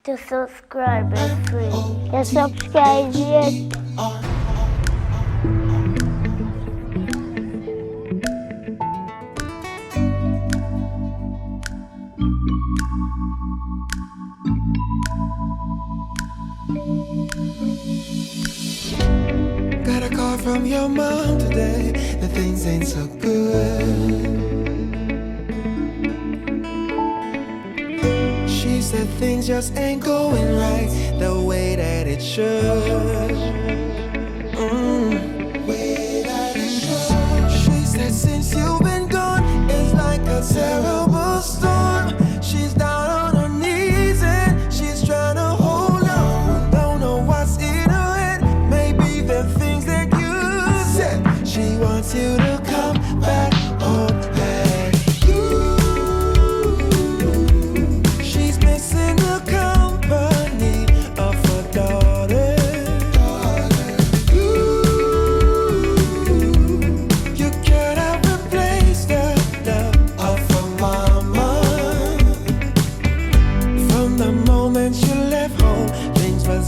To subscribe is free. To subscribe yet. Got a call from your mom today that things ain't so good. She said things just ain't going right the way that it should. Way that it should. She said since you've been gone, it's like a terrible storm. She's down on her knees and she's trying to hold on. Don't know what's in her head. Maybe the things that you said. She wants you to come back home.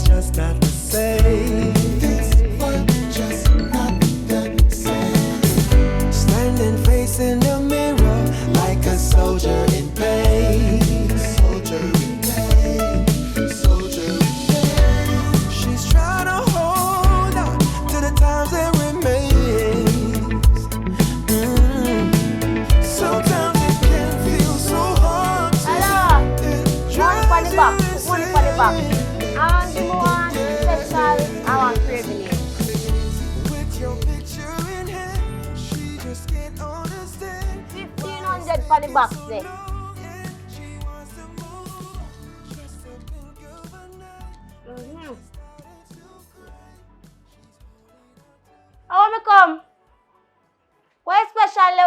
Just not the same. Things were just not the same. Standing facing the mirror like a soldier in pain. Soldier in pain. Soldier in pain. She's trying to hold on to the times that remains. Sometimes it can feel so hard. Hello. Money for the box. Money for the box. I want privilege. With your picture in hand, she just can't understand. 1,500 for the box there. How me come? Why especially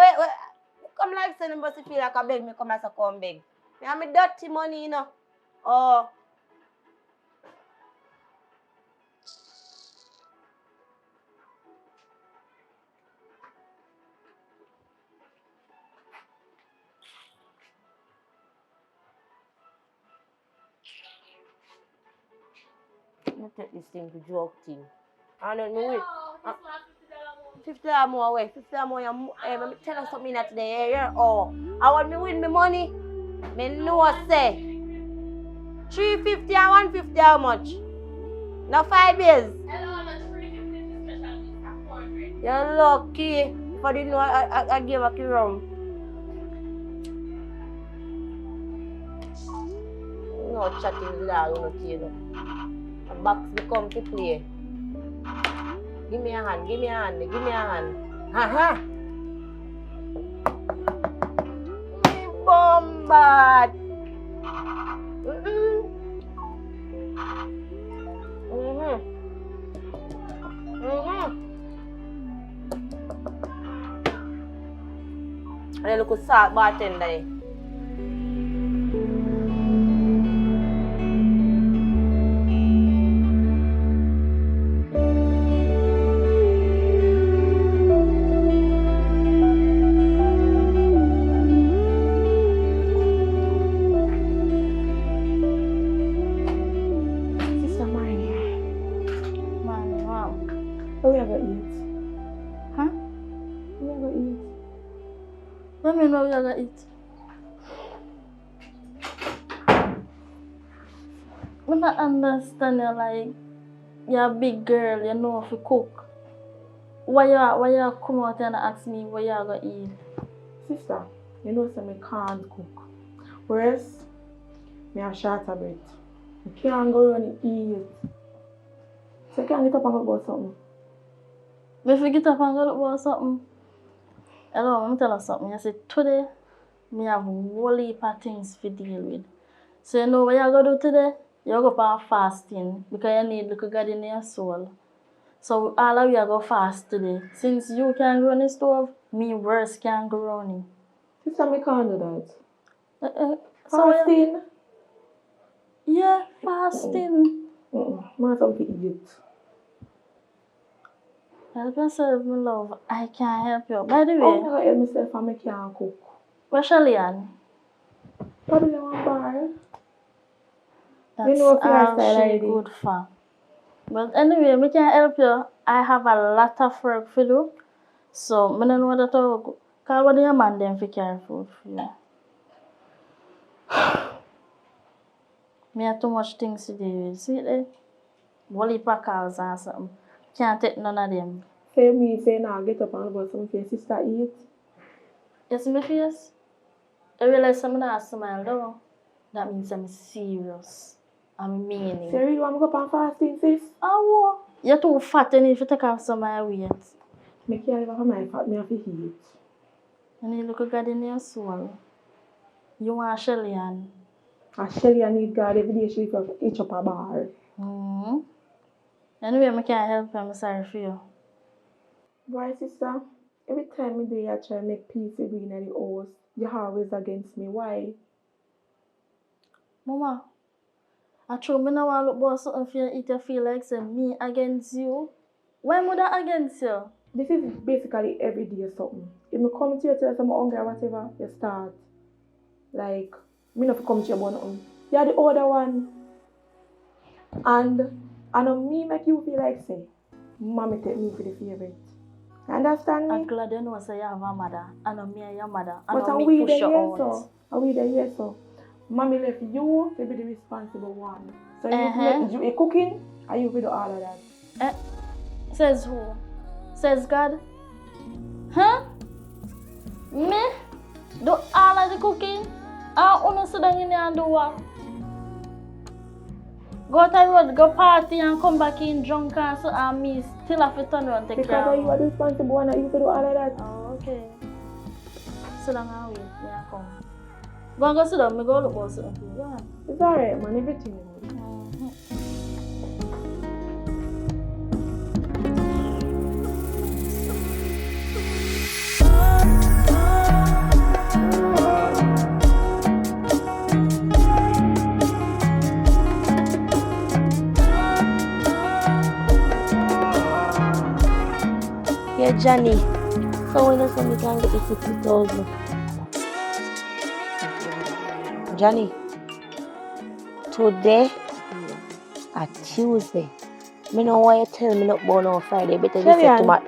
come like saying but feel like I beg me come as a come beg. Me have me dirty money, you know. Oh. Let me take this thing to joke thing. I don't know it. $50 more away. $50 more. Let me tell you something that today. Yeah. Oh, I want me win my money. Me know say 350 and 150 how much? Now 5 years. You're lucky. If I didn't know I gave a key rum. No chatting with that, no kid. A box become to play. Give me a hand, give me a hand, give me a hand. Haha! Me bombard! And then look at salt bartender. What we gonna eat? Huh? What we gonna eat? Let me know what we gonna eat. I don't understand you like you're a big girl, you know how to cook. Why you come out and ask me what you gonna eat? Sister, you know say me can't cook. Whereas me a short a bit. I can't go run and eat. So I can't get up and go about something. If you get up and go look about something, hello, let me tell you something. I said today, me have a whole heap of things to deal with. So you know what you're going to do today? You're going to fasting because you need look God in your soul. So all of you are going to fast today. Since you can't go on the stove, me worse can't go on it. Sister, me can't do that. So Fasting? yeah, fasting. I want something to eat. Help yourself, my love. I can't help you. By the How way, can I help myself and I can't cook? where's Shalian? What do you want, bar? That's know if you are all style she already. good for. But anyway, me can help you. I have a lot of work to do. So, I don't know that to call what your man them for carry food for you. Me have too much things to do with. See there? Whole heap of calls and something. Can't take none of them. Say me say now get up and about some for your sister eat. You see my face? I realize I'm not smile though. That means I'm serious. I'm meaning. Say really want to go up and fasting, sis? Oh, you're too fat and if you take off some of my weight. Me can't even have my fat, me have to eat. And you look at God in your soul. You want Shelly-Ann. And Shelly I need God every day she will eat up a bar. Anyway, I can't help you. I'm sorry for you. Why, sister? Every time me do I try to make peace with you in the house, you're always against me. Why? Mama, I told me now I look about something for you if you feel like say me against you. Why would I against you? This is basically every day something. If I come to you tell you I'm hungry or whatever, you start. Like, me not come to you about nothing. You're the older one. And I know me make you feel like say, mommy take me for the favorite. Understand me? I'm glad you know say you have a mother. I know me and your mother. I But know are me we push there you yet out. so? Are we there yet so? Mommy left you to be the responsible one. So you cooking and you do all of that. Says who? Says God? Huh? Me? Do all of the cooking? I want to sit down in there and do what? Go to the road, go party and come back in drunk and so and me still have to turn around and take care Because of you are the responsible one and you do all of that. Oh, okay. Sit down and wait. Me I come. Go and go sit down. Me go look for something for you. Go on. It's alright man, everything. Yeah, Johnny. So when does we can get the 60,000? Johnny, today a Tuesday. Me know why you tell me not born on Friday. Better you say to my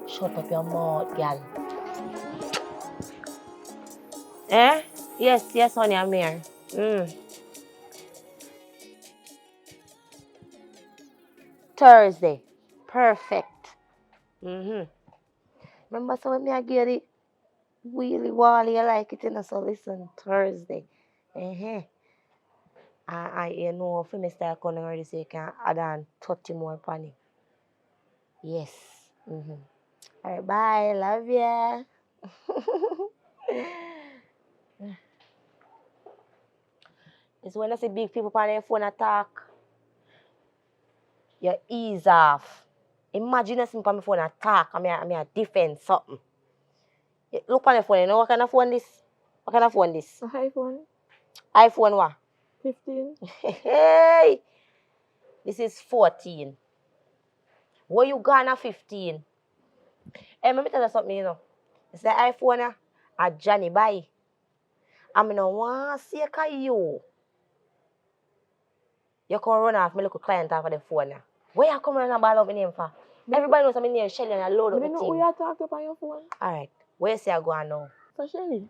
shut up your mouth, girl. Eh? Yes, honey, I'm here. Thursday. Perfect. Remember, so when I get it, wheelie wally, I like it, you know, so listen, Thursday. I you know, if you start coming already, so you can add on 30 more upon it. Yes. Alright, bye. Love ya. It's when I see big people on their phone attack, you ease off. Imagine I see me on my phone attack, I mean a defense something. Look on the phone, you know what kind of phone this? What kind of phone this? An iPhone iPhone what? 15. Hey! This is 14. Where you gonna 15? Hey, let me tell you something, you know. It's the iPhone a Johnny buy. I mean, no one see you. You can run off my little client off of the phone. Where you come run and ball up my name for? Everybody knows I'm name Shelly and I load up I the know team. who you talk to on your phone. Alright, where you say I go on now? So Shelly,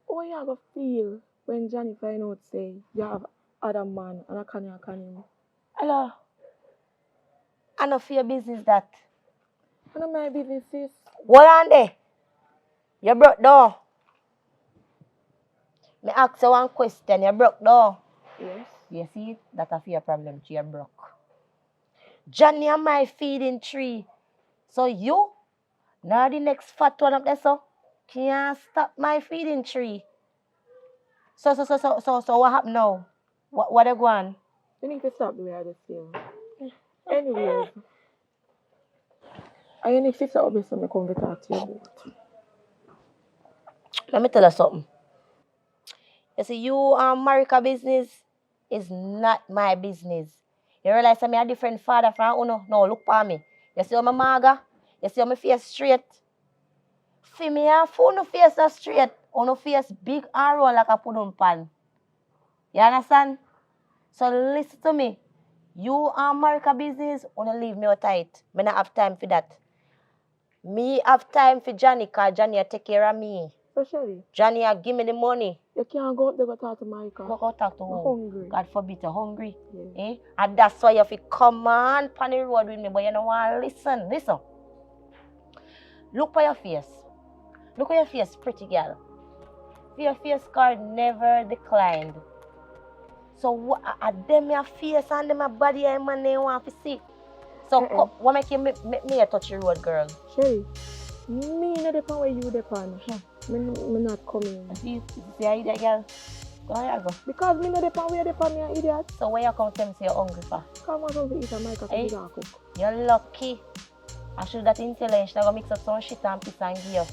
how you gonna feel when Johnny find out say you have other man and I can't him? Hello. I know for your business that. I know my business is. Hold on there. You broke down. Me ask you one question. You broke down. Yes. You see, that's a fear problem. You broke. Johnny and my feeding tree. So you, now the next fat one up there, so can't stop my feeding tree. So what happened now? What they go on? You need to stop the way I just feel. Anyways, I need to start up some come to talk to you about. Let me tell you something. You see, you America business is not my business. You realize I'm a different father from Uno? No, look for me. You see how my maga? You see how my face straight? For me, Uno face not straight. Uno face big and roll like a pudding pan. You understand? So listen to me. You and America business, wanna leave me out tight. Me not have time for that. Me have time for Johnny, cause Johnny a take care of me. So Shelly, Johnny a give me the money. you can't go up there go talk to Micah. Go talk to I'm who? hungry. God forbid you're hungry. Yeah. Eh? And that's why you have to come on the road with me, but you don't want to listen. Listen. Look at your face. Look at your face, pretty girl. Your face card never declined. So them your face and them your body and man they want to see. So what make you make me a touch the road, girl? Shelly, me not the where you depend. Me not coming. See how you that girl? Go ahead, go. Because me not the where you depend, me an idiot. So where you come to me say you're hungry for? Come on, come to eat a Micah so you can cook. You're lucky. I should that intelligence. I'm going to mix up some shit and piss and give you.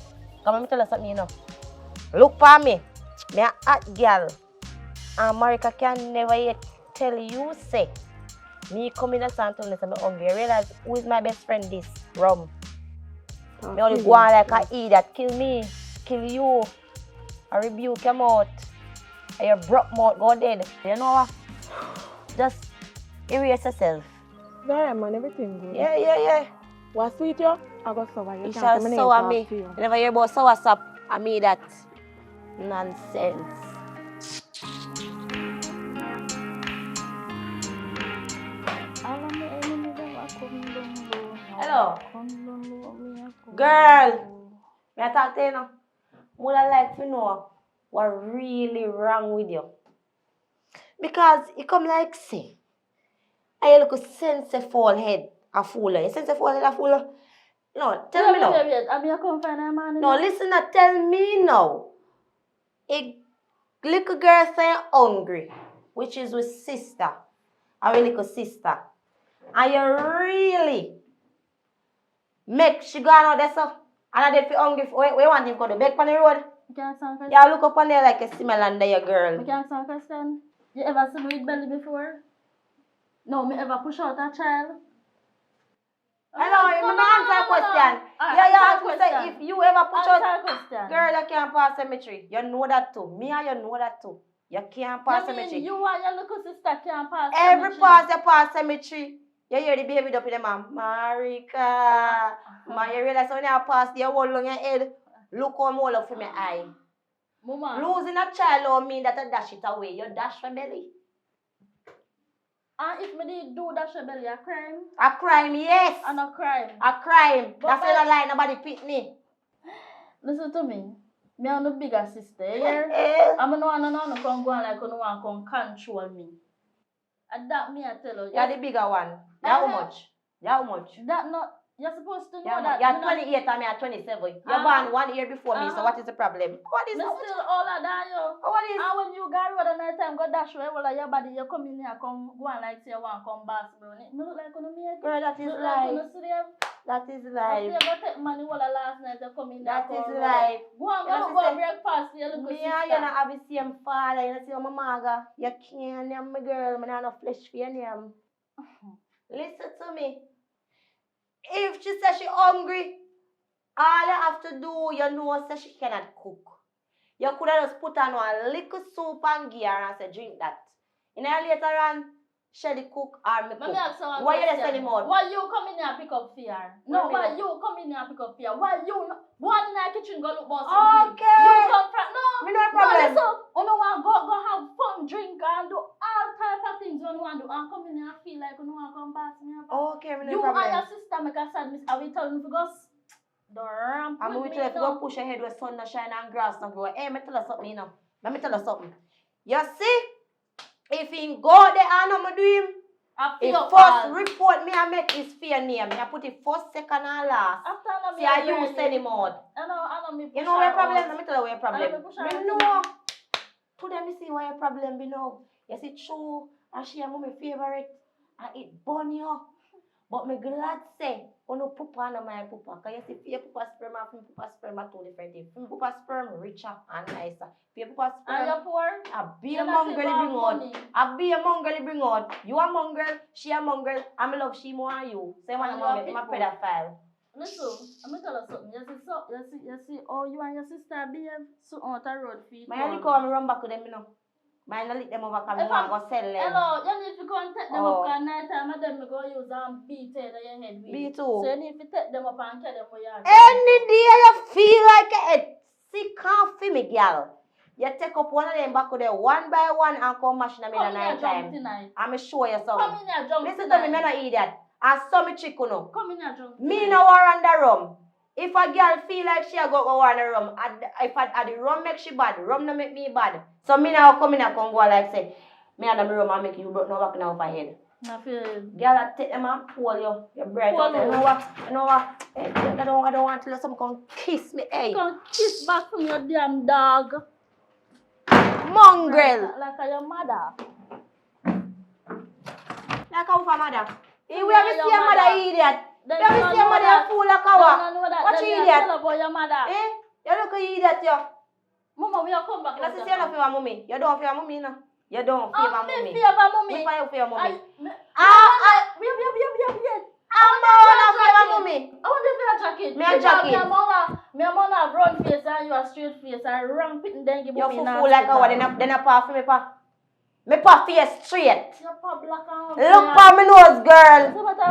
Come on, me tell you something, you know. Look for me. Me a hot girl. America can never yet tell you, say, me come in the Santa and I'm hungry. I realize who is my best friend this? Rum. Me only go on like a idiot. Kill me. Kill you. I rebuke your mouth. And your broke mouth go dead. You know what? Just erase yourself. Yeah, man, everything good. Yeah. What sweet you? I got sour. You You can't shall say my name sour talk me. to you. You never hear about sour sap. I mean that nonsense. Hello. Girl. Me I talk to you now. Would I like to know what really wrong with you? Because you come like say, I look a sensible head a fool. You sensible head a fool? No, tell me now. I'm here come find a man. No, listen now, tell me now. A little girl saying hungry, which is with sister, our little sister. And you really make she go out there so and I did feel hungry. Where you want him to go to beg on the road? Yeah, look up on there like a similar there, girl. I can't answer a question. You ever see me with belly before? No, me ever push out a child? Hello, you don't answer a question. Yeah, say if you ever push out, girl, you can't pass cemetery. You know that too. Me and you know that too. You can't pass cemetery. You and your little sister can't pass Every cemetery. pass you pass cemetery. You hear the baby up in the man. Marika. Man, you realize when you pass the whole on your head, look how more look for my eye. Mama. Losing a child don't mean that you dash it away. You dash for belly. And if me did do that, belly a crime? A crime, yes. And a crime. A crime. But That's why I lie, nobody pit me. Listen to me. Me and the bigger sister, here. I'm no come go on like you want come control me. And that me I tell you. You're the bigger one. You how much? You how much? That not. You're supposed to know that. You're 28 and me are 27. You're born 1 year before me, so what is the problem? What is me still older than you. What is? And when you go road at night time, go dash away, well, your body, you come in here, come go on like say you want come boss me. Me look like you me. Girl, that is life. That is life. You go take money all last night, you come in here. That is life. Go on, go breakfast, you look me and you not have the same father, you see my maga. You can't name my girl, I have no flesh for your name. Listen to me. If she says she's hungry, all you have to do, you know, say she cannot cook. You could have just put on a little soup and give her and say, drink that. And then later on, Shelly cook or me cook. Why you say anymore? Why you come in here and pick up fear? No, why you come in here and pick up fear? Why you one in the kitchen go look boss? Okay. You come from no. Me no problem. No, you know want go have fun, drink and do all type of things you want to do and come in here and feel like you want to come pass me up. Okay, me no you problem. You and your sister make a sad miss. Are we telling you to go? Don't ramp I'm going to tell you to go push your head where sun no shine and grass no grow. Hey, me tell you something, you know. Let me tell you something. You see, if he go there and I'm do him, if first report me and make his fear name, I put it first, second and last. See, I use anymore. You know what your problem? Let me tell you what your problem. Me know. To them, you see what your problem be now. You see, true, and she am my favorite, and it burn you. But me glad say, no pupa and my pupa. Because you see, for your pupa sperm and for pupa sperm are two different things. For pupa sperm, richer and nicer. For your pupa sperm, and you're poor? I be a mongrel bring out. I be a mongrel bring out. You a mongrel, she a mongrel, and I love she more than you. So you want a mongrel, I'm a pedophile. Listen, I'm going to tell you something. You see, oh, you and your sister behave so on the road feet. My only call me run back to them, you know. Mine lick them over because If I want to go sell them. Hello, you need to go and take them Oh. up because night time and then me go use beat it on your head with. Beat So who? you need to take them up and tell them where you are. Any day you feel like it, sick can't feel me, girl. You take up one of them back there one by one and come mash them in the night time. I'm show you something. Come in here, jump Listen tonight. to me, me no idiot. And some me chicken no. Come in here, jump Me tonight. no war on the rum. If a girl feel like she a go war on the rum, if the rum make she bad, rum no make me bad. So me now come in and come go like say, me and the rum and make you broke no back now for head. I feel. Girl, I take them and pull you. You're bright up there. You know what? Hey, I don't want to let someone come kiss me. Hey. Come kiss back from your damn dog. Mongrel. Like your mother. Like how for mother? We have see your mother idiot. We have see your mother fool like how? What you idiot? Tell about your mother. Eh? You look an idiot, you. Mama, we are come back. Let's see you don't favor mommy. You don't favor mommy, no. You don't favor mommy. Me favor mommy. Me favor mommy. Wait. I'm not favor mommy. I want to feel a jacket. Me a jacket. Me a man have round face and you a straight face and wrong pit and then give me You fool like how? Then a pa for me pa. Me pa face straight. Look for me nose, girl.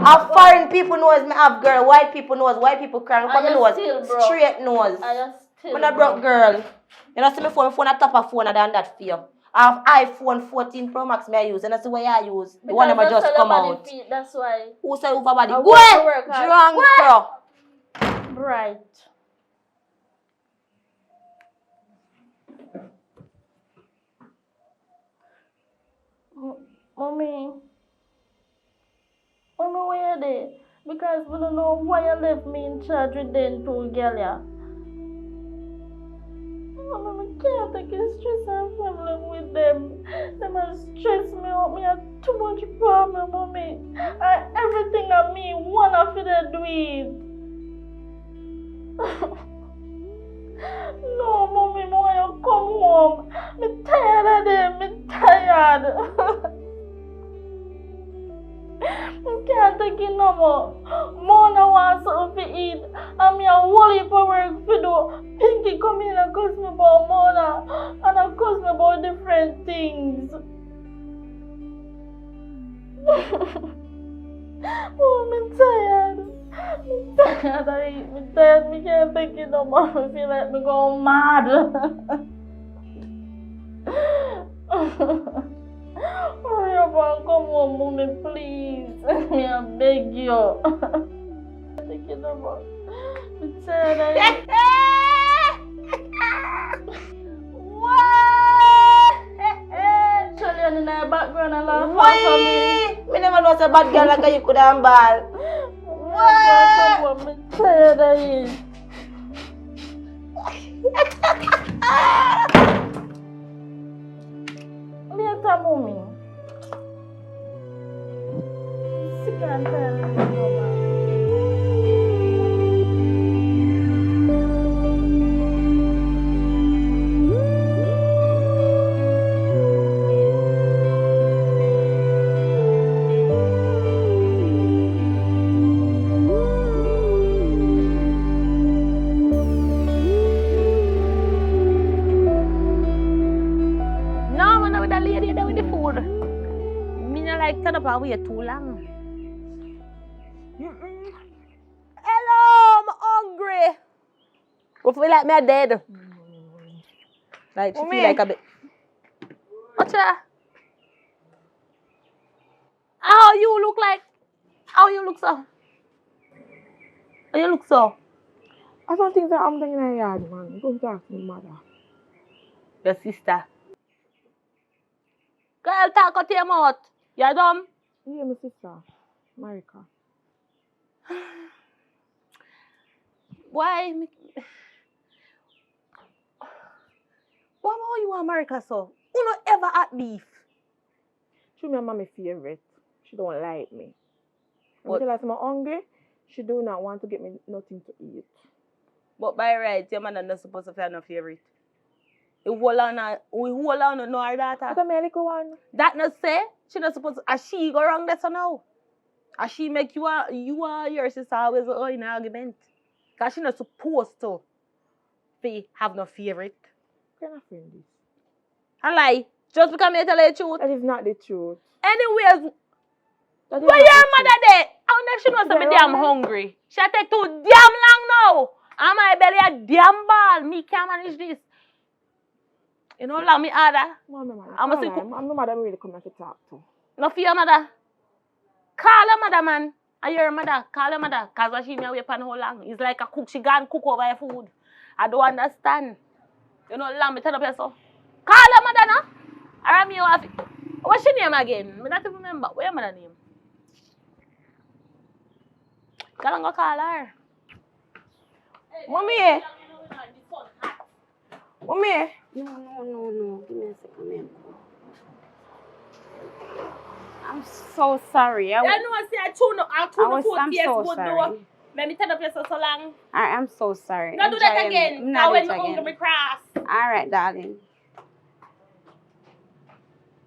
A foreign people knows me have girl. White people knows. White people cry. Look for me nose. Straight nose. I'm a broke girl. You know see me phone a top of phone than that for you. I have iPhone 14 Pro Max me I use. And that's the way I use. The one that just come out. That's why. Who said over body? Go ahead. Drunk girl. Right. Mommy, where are they? Because we don't know why you left me in charge with them two girls. Mommy, I can't take a stress and problem with them. They must stress me out. Me have too much problem, mommy. And everything I me wanna feel they do it. No, mommy, I want you come home. I'm tired of them. I'm tired. I can't take it no more. Mona wants something to eat. And me a whole heap of work to do. Pinky come in and cuss me about Mona. And I cuss me about different things. Oh, I'm tired. I'm tired. I'm tired. I can't take it no more. I feel like I'm going mad. Hurry up and come home, mommy, please. Me, I beg you. Take it no more. I'm tired. Charlie in the background and laugh for me. Me never know a bad girl like you could have ball. I'm tired of it. Later, mommy. Sick and tired of it, mama. Away too long. Hello, I'm hungry. I feel like me dead. Like she feel like a bit. What's that? How you look like? How you look so? How you look so? I don't think that I'm doing in a yard, man. Don't talk to my mother. Your sister. Girl, talk out your mouth. You dumb? Yeah, my sister, America. Why you America so? You not ever at beef. She my mommy favorite. She don't like me. What? Until I'm hungry, she do not want to get me nothing to eat. But by right, your man not supposed to have no favorite. We hold on no her daughter. That's a medical one. That not say she not supposed to, as she go wrong there so now. As she make you and your sister always in an argument. Because she not supposed to have no favorite. What kind of friend this? I lie. Just because me tell you the truth. That is not the truth. Anyways, That is where not your the mother there? How know she knows I'm damn hungry? She take too damn long now. And my belly a damn ball. Me can't manage this. You know, allow me other. I'm no mother really come to talk to. No for your mother. Call your mother, man. And your mother, call your mother. Because she me away for how long. It's like a cook. She gone cook over your food. I don't understand. You know, allow me tell up yourself. Call your mother now. Alright, me have it. What's your name again? I don't remember. What's your mother name? Go call her. Mommy. Mommy. No. Give me a second, man. I'm so sorry. I know I say I tune the food I'm yes, so good sorry. do. Let me turn up yourself so long. I'm so sorry. Don't do that again. Now when my again. hungry cross. Alright, darling.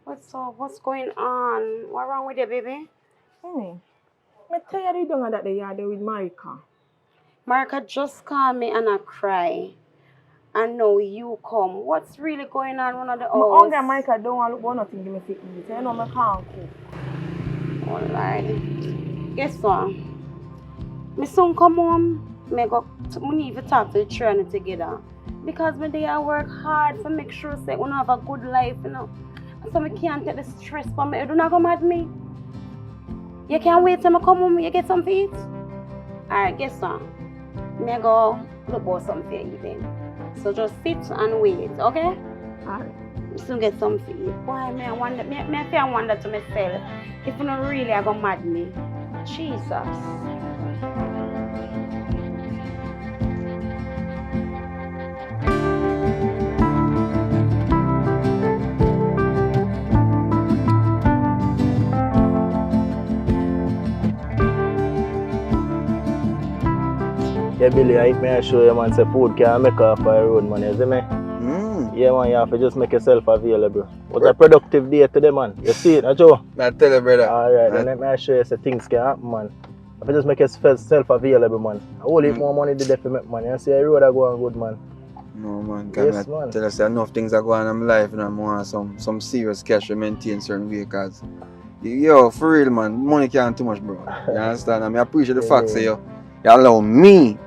What's going on? What's wrong with you, baby? Mommy. I'm tired of doing that they are there with Marika. Marika just called me and I cry. And now you come. What's really going on one of the house? My hungry Marika don't want to look for nothing to me fit me. So you know I can't cook. Oh, Lord. Guess what? My son come home. We need to talk to the children together. Because when they work hard to make sure that we have a good life, you know. So I can't take the stress from me. You do not come at me. You can't wait till I come home you get something to eat. Alright, guess what? I go look for something to eat then. So just sit and wait, okay? Alright. Soon get something to eat. Why me I wonder to myself if you don't really are gonna mad me. Jesus. Yeah, Billy, I may show you, man, say food can make off the road, man, you see me? Yeah, man, you have to just make yourself available. It was a productive day today, man. You see it, Joe? I tell you, brother. Alright, then let me show you say things can happen, man. If you just make yourself available, man. A whole heap more money did for make, man. You see the road are going good, man. No, man. Yes, man. Tell us enough things are going on in my life, and I want some serious cash to maintain certain vehicles. Yo, for real, man, money can't too much, bro. You understand? I appreciate the fact that you allow me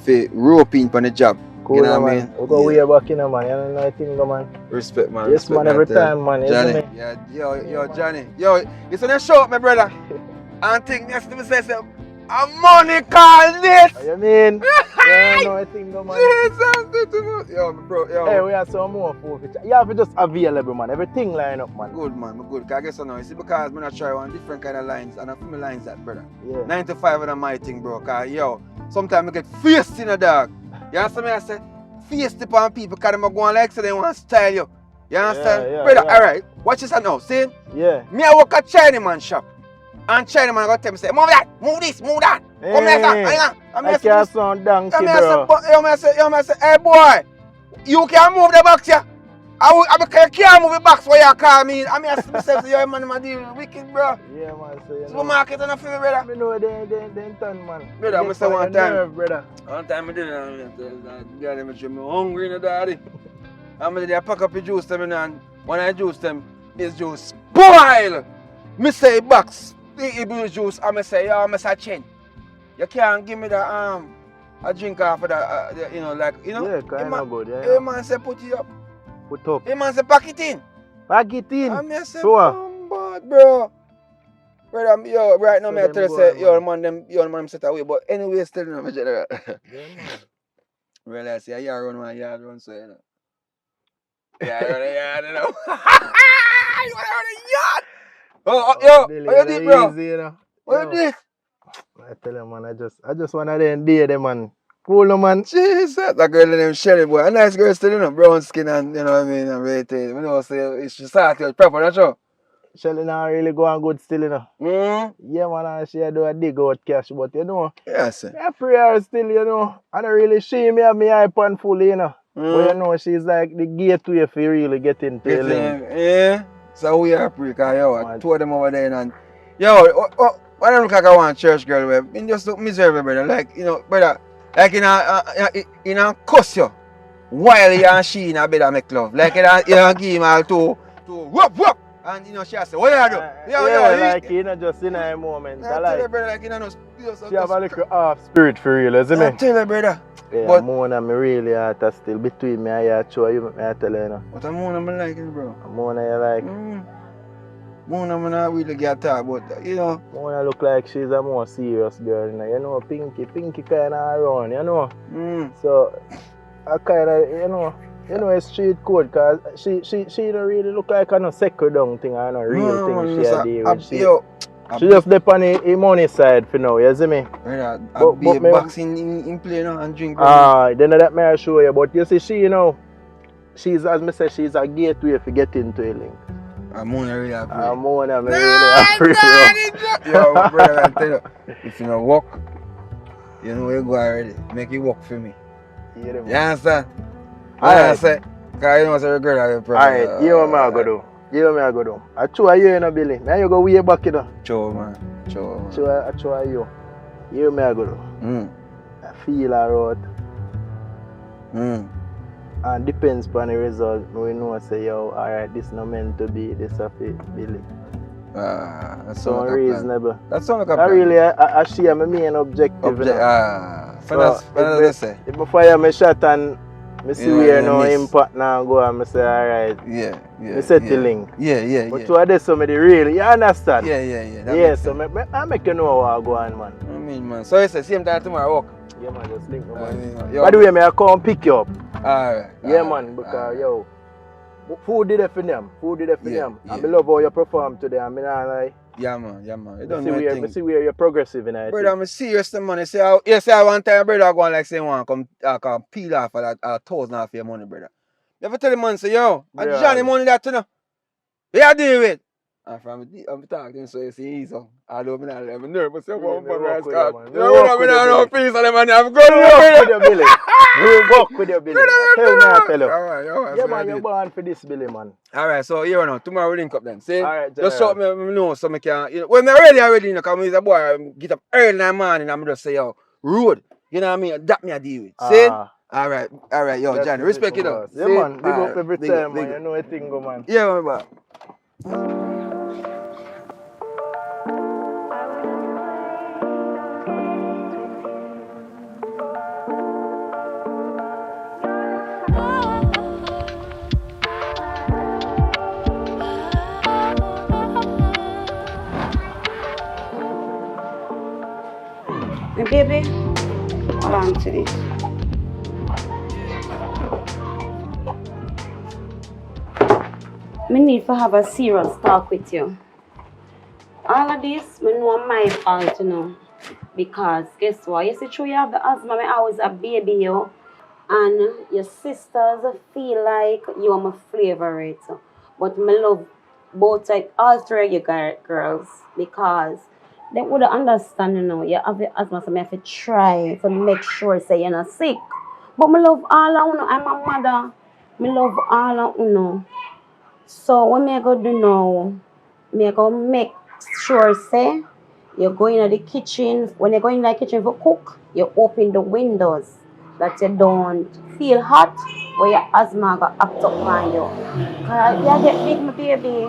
to rope in on the job. Cool, you know what I man. mean? We go way back in, man. You know the thing, man. Respect, man. Yes, Respect, man, every time, man. You Johnny. see me? Yeah, yo, Johnny. Yo, it's on the show, my brother. And think next to me say, a money call this. What you mean? Yeah, no, I think, man. Yo, bro, yo. Hey, we have some more food. You have to just available, man. Everything line up, man. Good, man. Good. Cause I guess I know. You see, because I'm not try one different kind of lines, and I feel my lines that, brother. Yeah. 9 to 5 of my thing, bro. Cause yo, sometimes I get fierce in the dog. You understand me? I say, fierce upon people because they go on like so they want to style you. You understand? Yeah, brother, yeah. alright. Watch this now. See? Yeah. Me, I work at Chinaman shop. And Chinaman go tell me, say, move that, move this, move that. Come here, sir. I can't sound donkey, bro. I say, hey, boy, you can move the box, yeah? I can't move the box where you call me. I mean, I say, yo, man, my deal wicked, bro. Yeah, man. So, you know. Supermarket and I feel, brother. I know they turn, man. Brother, I'm say one time. Nerve, brother. One time I did it, I'm hungry, you know, daddy. I'm there, pack up the juice them, and when I juice them, it's juice spoil. Me say box, the juice, I say, yo, I say chain. You can't give me the a drink after that, you know, like, you know. Yeah, kind of good, yeah. Hey, man say put it up. Put up. Hey, man say pack it in. Pack it in. I say, Sure. bad, bro. Brother, yo, right now, So me I tell you, them say, go, yo, man, set away. But anyway, still, no, my general. Yeah, man. Really, I say, I run my yard run, so, you know. Yeah, I run a yard, you know. You want to run a yard? Oh, yo, Billy, what you did, bro? easy, you know. What you did? I tell you, man, I just want to day them, man. Cool, no, man. Jesus, that girl named Shelly, boy. A nice girl still, you know, brown skin and, you know what I mean, and rated. You know, say, she started proper, that's all. Shelly now really going good still, you know. Mm-hmm. Yeah, man, and she do a dig out cash, but, you know. Yeah, sir. I pray her still, you know. I don't really see me have me hype on fully, you know. But, you know, she's like the gateway if you really get into the link. Yeah. So we are free, because, yo, I told them over there, and, yo, why don't look like I want church girl, where you just look miserable, brother. Like, you know, brother, like in a cuss you while you and she in a bed and make love. Like, you know, give him all two start to whoop. And you know, she say, what you do? Like you know, just in a moment. I tell you, brother, like you know, she have a little half spirit for real, isn't it? I tell you, brother. Yeah, but Mona, me really heart is still between me and you. Show you, I tell you, know. But Mona, me like it, bro. Mona, you like? Mona, me not really get talk, but you know. Mona look like she's a more serious girl, you know. Pinky kind of around, you know. So, I kind of, you know, it's street code, cause she don't really look like a no second down thing or no real thing she a deal with. She just dip on the money side for now, you see me? Right, I'll be boxing in play now and drink. Then that may I show you, but you see she, you know, she's, as me say, she's a gateway to get into a link. Mona really happy. Mona me really happy. Yo, brother, I tell you, if you don't walk, you know where you go already. Make it work for me. You understand? I say, because you know what's a regret of your problem. Alright, you know what I go do. I try you in a Billy. Now you go way back, you know. Sure, man. I try you. You know what I go do. I feel alright. And depends on the result. We know say, yo, alright, this not meant to be, this a fit, Billy. That's so unreasonable. That's all like a plan. Really, I share my main objective. Before I have shot and I see where no impact now go and I say, alright. Yeah. I settling. Yeah. But to this somebody really, you understand? Yeah. So I make you know what I go on, man. I mean, man. So it's the same time tomorrow walk? Yeah, man, just link me, man. By the way, I come pick you up. Alright. Yeah, man, because, yo, food did it for them. And I love how you perform today. I mean, I like. Yeah, man. I see where you're progressive in it. Brother, I'm serious, man. You say one time, brother, I go on like say, one come peel off that 1,000 off your money, brother. You ever tell the man, say, yo, I Johnny money that, you know. Yeah, deal with. And from I'm talking, so you see, he's on. I don't know, I'm nervous. I'm nervous. You know, I'm not peace on them, and I'm going with you, Billy. You walk with your Billy. Tell you. Alright. Yeah, man, you're born for this, Billy, man. Alright, so here now, tomorrow we link up then. See? Alright, just show me know so I can, you know, when I'm ready, you know, because I'm a boy, I get up early in the morning, I'm just say, yo, road. You know what I mean? That me I deal with. See? Alright, yo, Johnny, respect it up. Yeah, man, big up every time, man. You know a thing, go, man. Yeah, man. Baby, hold on to this. I need to have a serious talk with you. All of this, I know my fault, you know. Because guess what? You see, true, you have the asthma, I always a baby, you. And your sisters feel like you are my favorite. But I love both, like, all three of you girls. Because they would understand, you know, you have the asthma, so I have to try to make sure say you're not sick. But I love all of you, I'm a mother. I love all of you. So what I go do now, I go make sure say you go in the kitchen. When you go in the kitchen for cook, you open the windows that you don't feel hot where your asthma got act up on you. Cause you get big, my baby.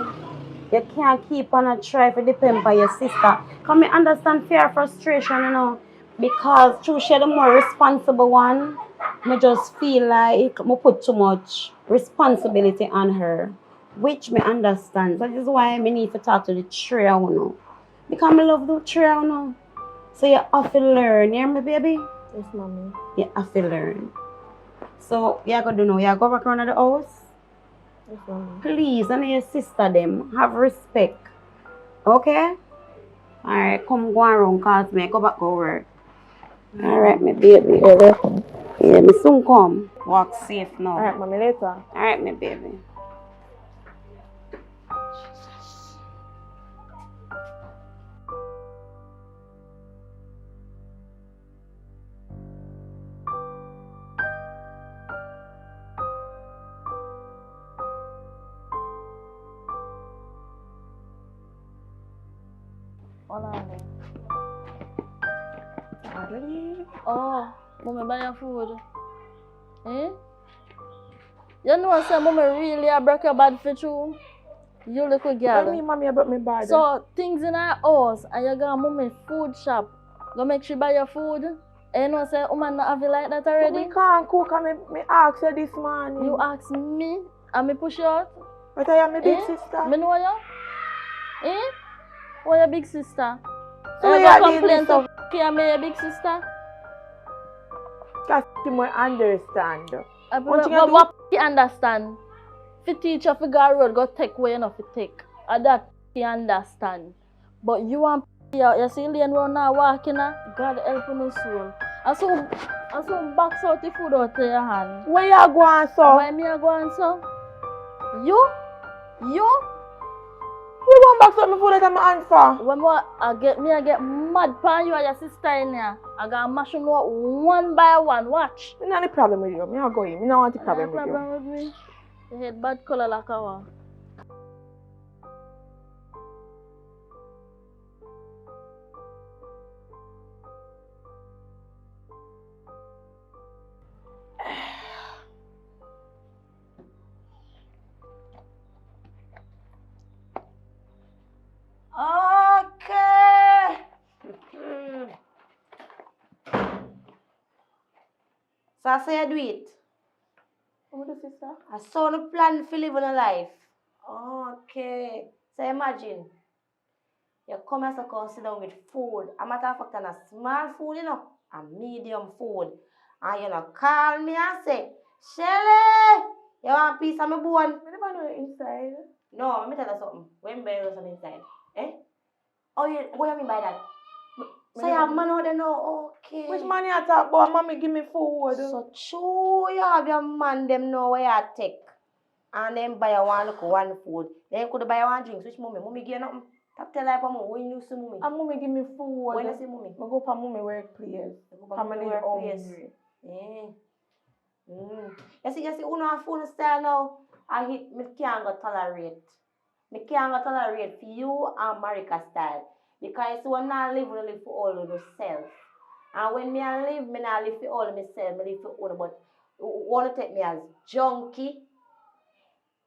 You can't keep on a try to depend on your sister. Because I understand fear, frustration, you know. Because true, she's the more responsible one. I just feel like I put too much responsibility on her. Which I understand. That is why I need to talk to the three of you. Because I love the three of you. So you have to learn, you hear me, baby? Yes, mommy. You have to learn. So you go do now. You go back around the house. Yes, mommy. Please, and your sister them have respect. Okay? Alright, come go around cause me go back go work. Alright, my baby. Yeah, me soon come. Walk safe now. Alright, mommy, later. Alright, my baby. Oh, mommy buy your food. Eh? You know say mommy really a break your bad for you. You little When girl. me mommy about me bad. So things in our house and you go mommy food shop. Go make she buy your food. And you know say woman not have it like that But already. me can't cook and me ask you this morning. You ask me and me push you out. But I am my big sister. Me know you? Eh? Who your big sister? So you you are go doing complain this to stuff. you and me your big sister? Because you might understand. What you understand? If you teach you to go road, go take where you know to take. And that you understand. But you want you see lane round now walking God help your soul. And so box out the food out of your hand. Where you going so? Why me a going so? You? You want back to me food that I'm answer? When I get mad pan you and your sister in here. I gotta mash them out one by one. Watch. I don't have any problem with you. I go in. I don't want a problem with you. With me? You had bad color like a one. Okay. So I say I do it. What is sister? I saw no plan for living a life. Okay. So imagine. You come and sit down with food. A matter of fact, a small food, you know, a medium food. And you know, call me and say, Shelly, you want a piece of my bone? I never know inside. No, let me tell you something. When bear something inside. Eh? Oh, what do you mean by that? So you have man out there now, okay. Which man you talk about? Mommy give me food. So true, you have your man them know where you take. And then buy one food. Then you could buy one drink. Which mommy? Mommy give you nothing. Tell her mommy, when you see mommy. And mommy give me food. When you see mommy? I go for mommy workplace. Family hungry. You see, you know phone style now. Me can't go tolerate. Me can't go tolerate for you and Marika style. Because you not live for all of yourself. And when me live for all of myself, me live for all. But you want to take me as junkie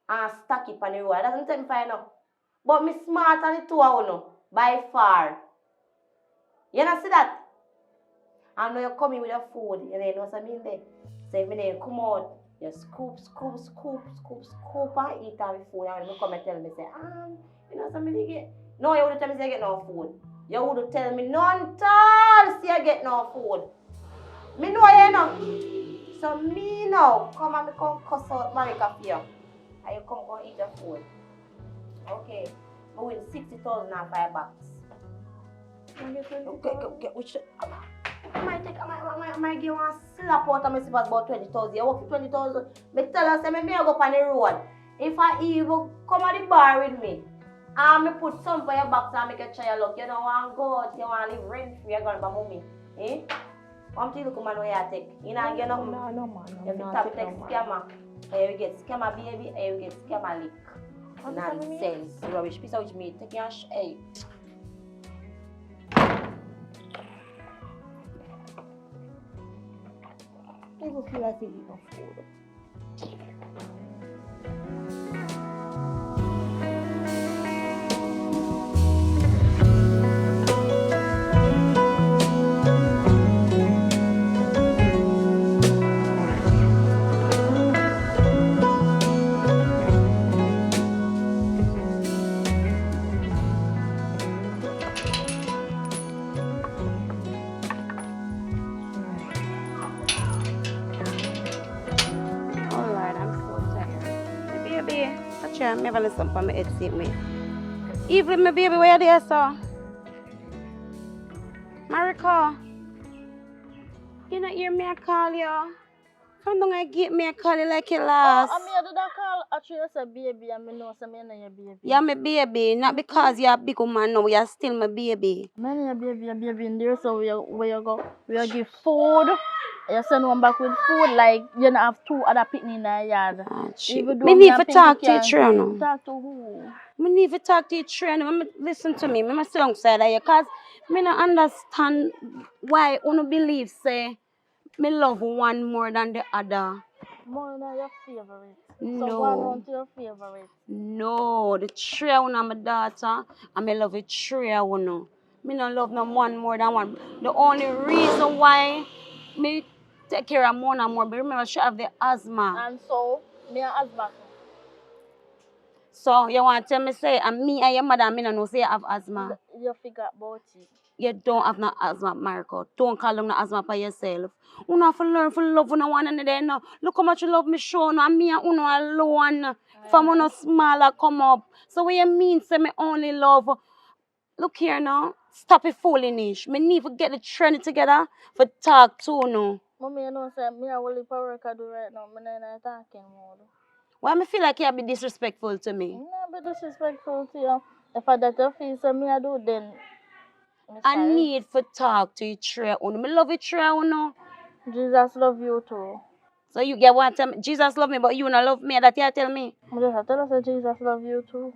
and stack it on the road. That doesn't take me far enough. But me smart on the two of you, by far. You know see that? And now you come in with your food, you know what I mean there? So if you come out, you scoop and eat all the food. And when you come and tell me, say, you know what I mean? Get? No, you wouldn't tell me say you get no food. You wouldn't tell me none tall say you get no food. Me know you know. So me now, come and me come cuss out Marika for you. And you come go eat your food. Okay. I win 60,000 and $5. Okay, which I might give one slap out of my slippers about 20,000. You work for 20,000. Me tell her say me go up on the road. If I even come at the bar with me, and me put some for your box and make you try your luck. You don't want to go out, you want to live rent free, you're going to buy mommy. Eh? One thing look man where you take. You know get nothing. No man. If you tap text scammer, and you get scammer baby, and you get scammer lick. Nonsense. Rubbish piece of which me take your hey. People feel like they eat no food. Me have a listen for me head seat me. Evelyn, my baby, where you there, sir? Marika, you not hear me I call you? From down I get me I call you like you last. I mean, did I call actually as a baby and I know some your baby. You're my baby, not because you're a big woman now, you're still my baby. Man, your baby in there, so where you go? We give food. You send one back with food, like you don't have two other picnic in the yard. Me need to talk to you, Trino. Talk to who? Me need to talk to you, Trino. Listen to me. Me sit alongside of you, because me don't understand why you believe, say, Me love one more than the other. Mona your favorite. No. So one round to your favorite. No, the three of my daughter, and me love it three of one. Me no love no one more than one. The only reason why me take care of Mona more, but remember she have the asthma. And so, me and asthma. So you want to tell me say, and me and your mother, me no know say you have asthma. You figure about it. You don't have no asthma, Marco. Don't call them no asthma by yourself. You have to learn to love one another now. Look how much you love me, show now. Me and you alone. If I'm no smaller, come up. So what you mean say me only love? Look here now. Stop it foolishness. Me need to get the trend together for talk to no. Mommy, you know, say me I will leave work I do right now. Me not talking more. Why me feel like you be disrespectful to me? No, be disrespectful to you. If I that you feel so me I do, then I need to talk to you three. Me love you three, no. Jesus love you too. So you get what time? Jesus love me, but you don't love me. That you tell me. I just tell us that Jesus love you too.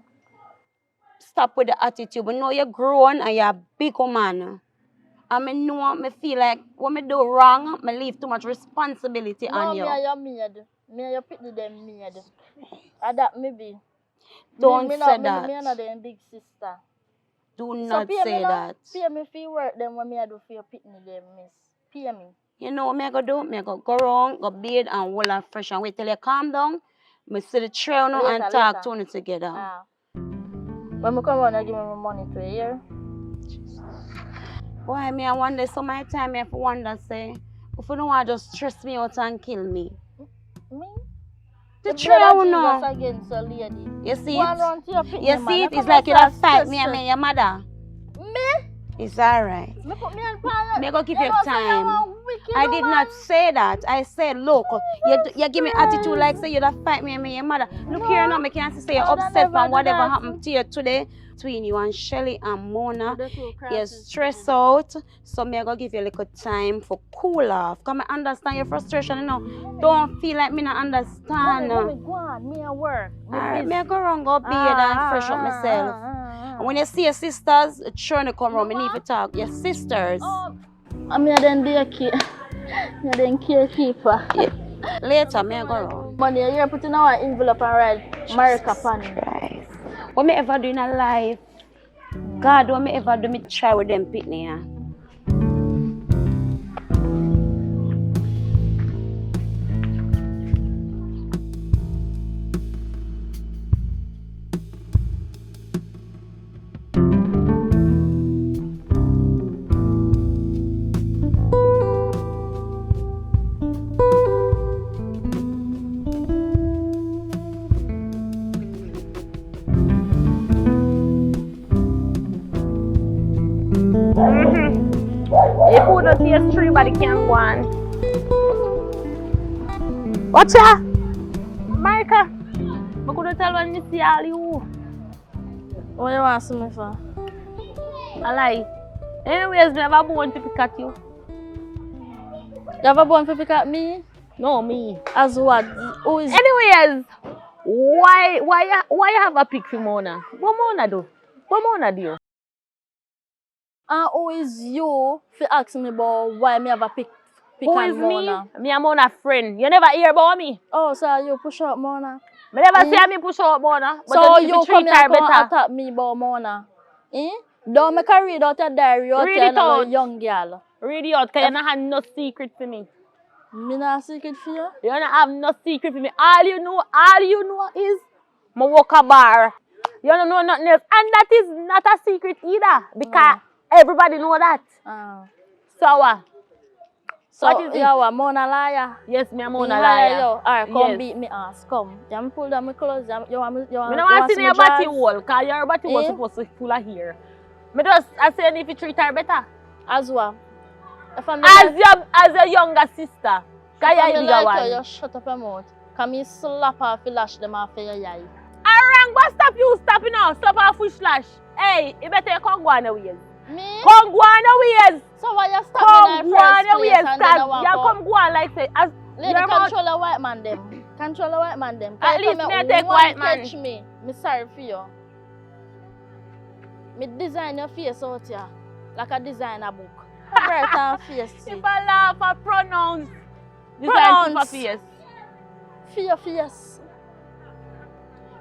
Stop with the attitude. But know you're grown and you're a big man. And me know, me feel like when me do wrong, me leave too much responsibility on you. No, me and your maid. Me and your pitney them maid. And that me be. Don't me say not, that. Me and them big sister. Do So not say that. Pay me for your work them when me I do for your pitney them, miss. Pay me. You know what me I go do? Me I go around, go bathe and hold her fresh and wait till you calm down. Me see the trail now and talk to you together. When me come around, I give me my money to a year. Why me I wonder so many times I have to wonder say, if you don't want to just stress me out and kill me. Me? The trail now. Against a lady. You see it? You see it? It's like you don't fight me and me and your mother. Me? It's alright. Me put me on fire. Me go give you time. I did not say that. I said, look, you give me attitude like say you don't fight me and me and your mother. Look here now, me can't say you're upset from whatever happened to you today. Between you and Shelly and Mona, you're stressed out. So me go give you a little time for cool off. Come and understand your frustration, you know. Don't feel like me not understand. Me go on, me at work. Alright, me go run go bathe and fresh up myself. And when you see your sisters, it's sure to come around. Me need to talk. Your sisters. I'm here then caretaker. Me then caretaker. Yeah. Later, me go around. Money you're putting our envelope and write America upon it. What me ever do in a life? God, what me ever do, me try with them pitney. If you don't see a tree, but it can't go on. Watch out! Marika! I couldn't tell when you see all you. What you want to see me for? I lie. Anyways, I have a bone to pick at you. You have a bone to pick at me? No, me. As what? Who is... Anyways, why you have a pick for Mona? What Mona do? What Mona do? And who is you for asking me about why me have a pick Who on is Mona? me? Me and Mona friend. You never hear about me? Oh, so you push out Mona? Me never see me push out Mona. But So you you treat come here her and come better. attack me about Mona? Don't make her read out your diary out Read here it out. young girl. Read it out, because you don't have no secret for me. Me not secret for you? You don't have no secret for me. All you know is I work a bar. You don't know nothing else. And that is not a secret either. Because everybody know that. So what is it? You are Mona liar? Yes, me a Mona liar. liar. Alright, come Yes. beat me ass. Come. You pull down my clothes. You want I don't want to see your body hole, because your body hole supposed to be full of hair. I say if you treat her better. As well. If I'm As your younger sister. Because you're the bigger one. You shut up your mouth. Can me slap her if you lash them off your eye. Alright, but stop you stopping now. Stop her foot slash. Hey, you better come go on the ways. Me? Come go on the ways. So why you stop Come me go in on the the first ways. place and then You come go on like say. As lady, your mouth- control the white man them. Control the white man them. At least me take white man. Catch me. Me sorry for you. Me design your face out here. Like a designer book. Bright and face. If I laugh, I pronounce. Pronounce. For face. For your face.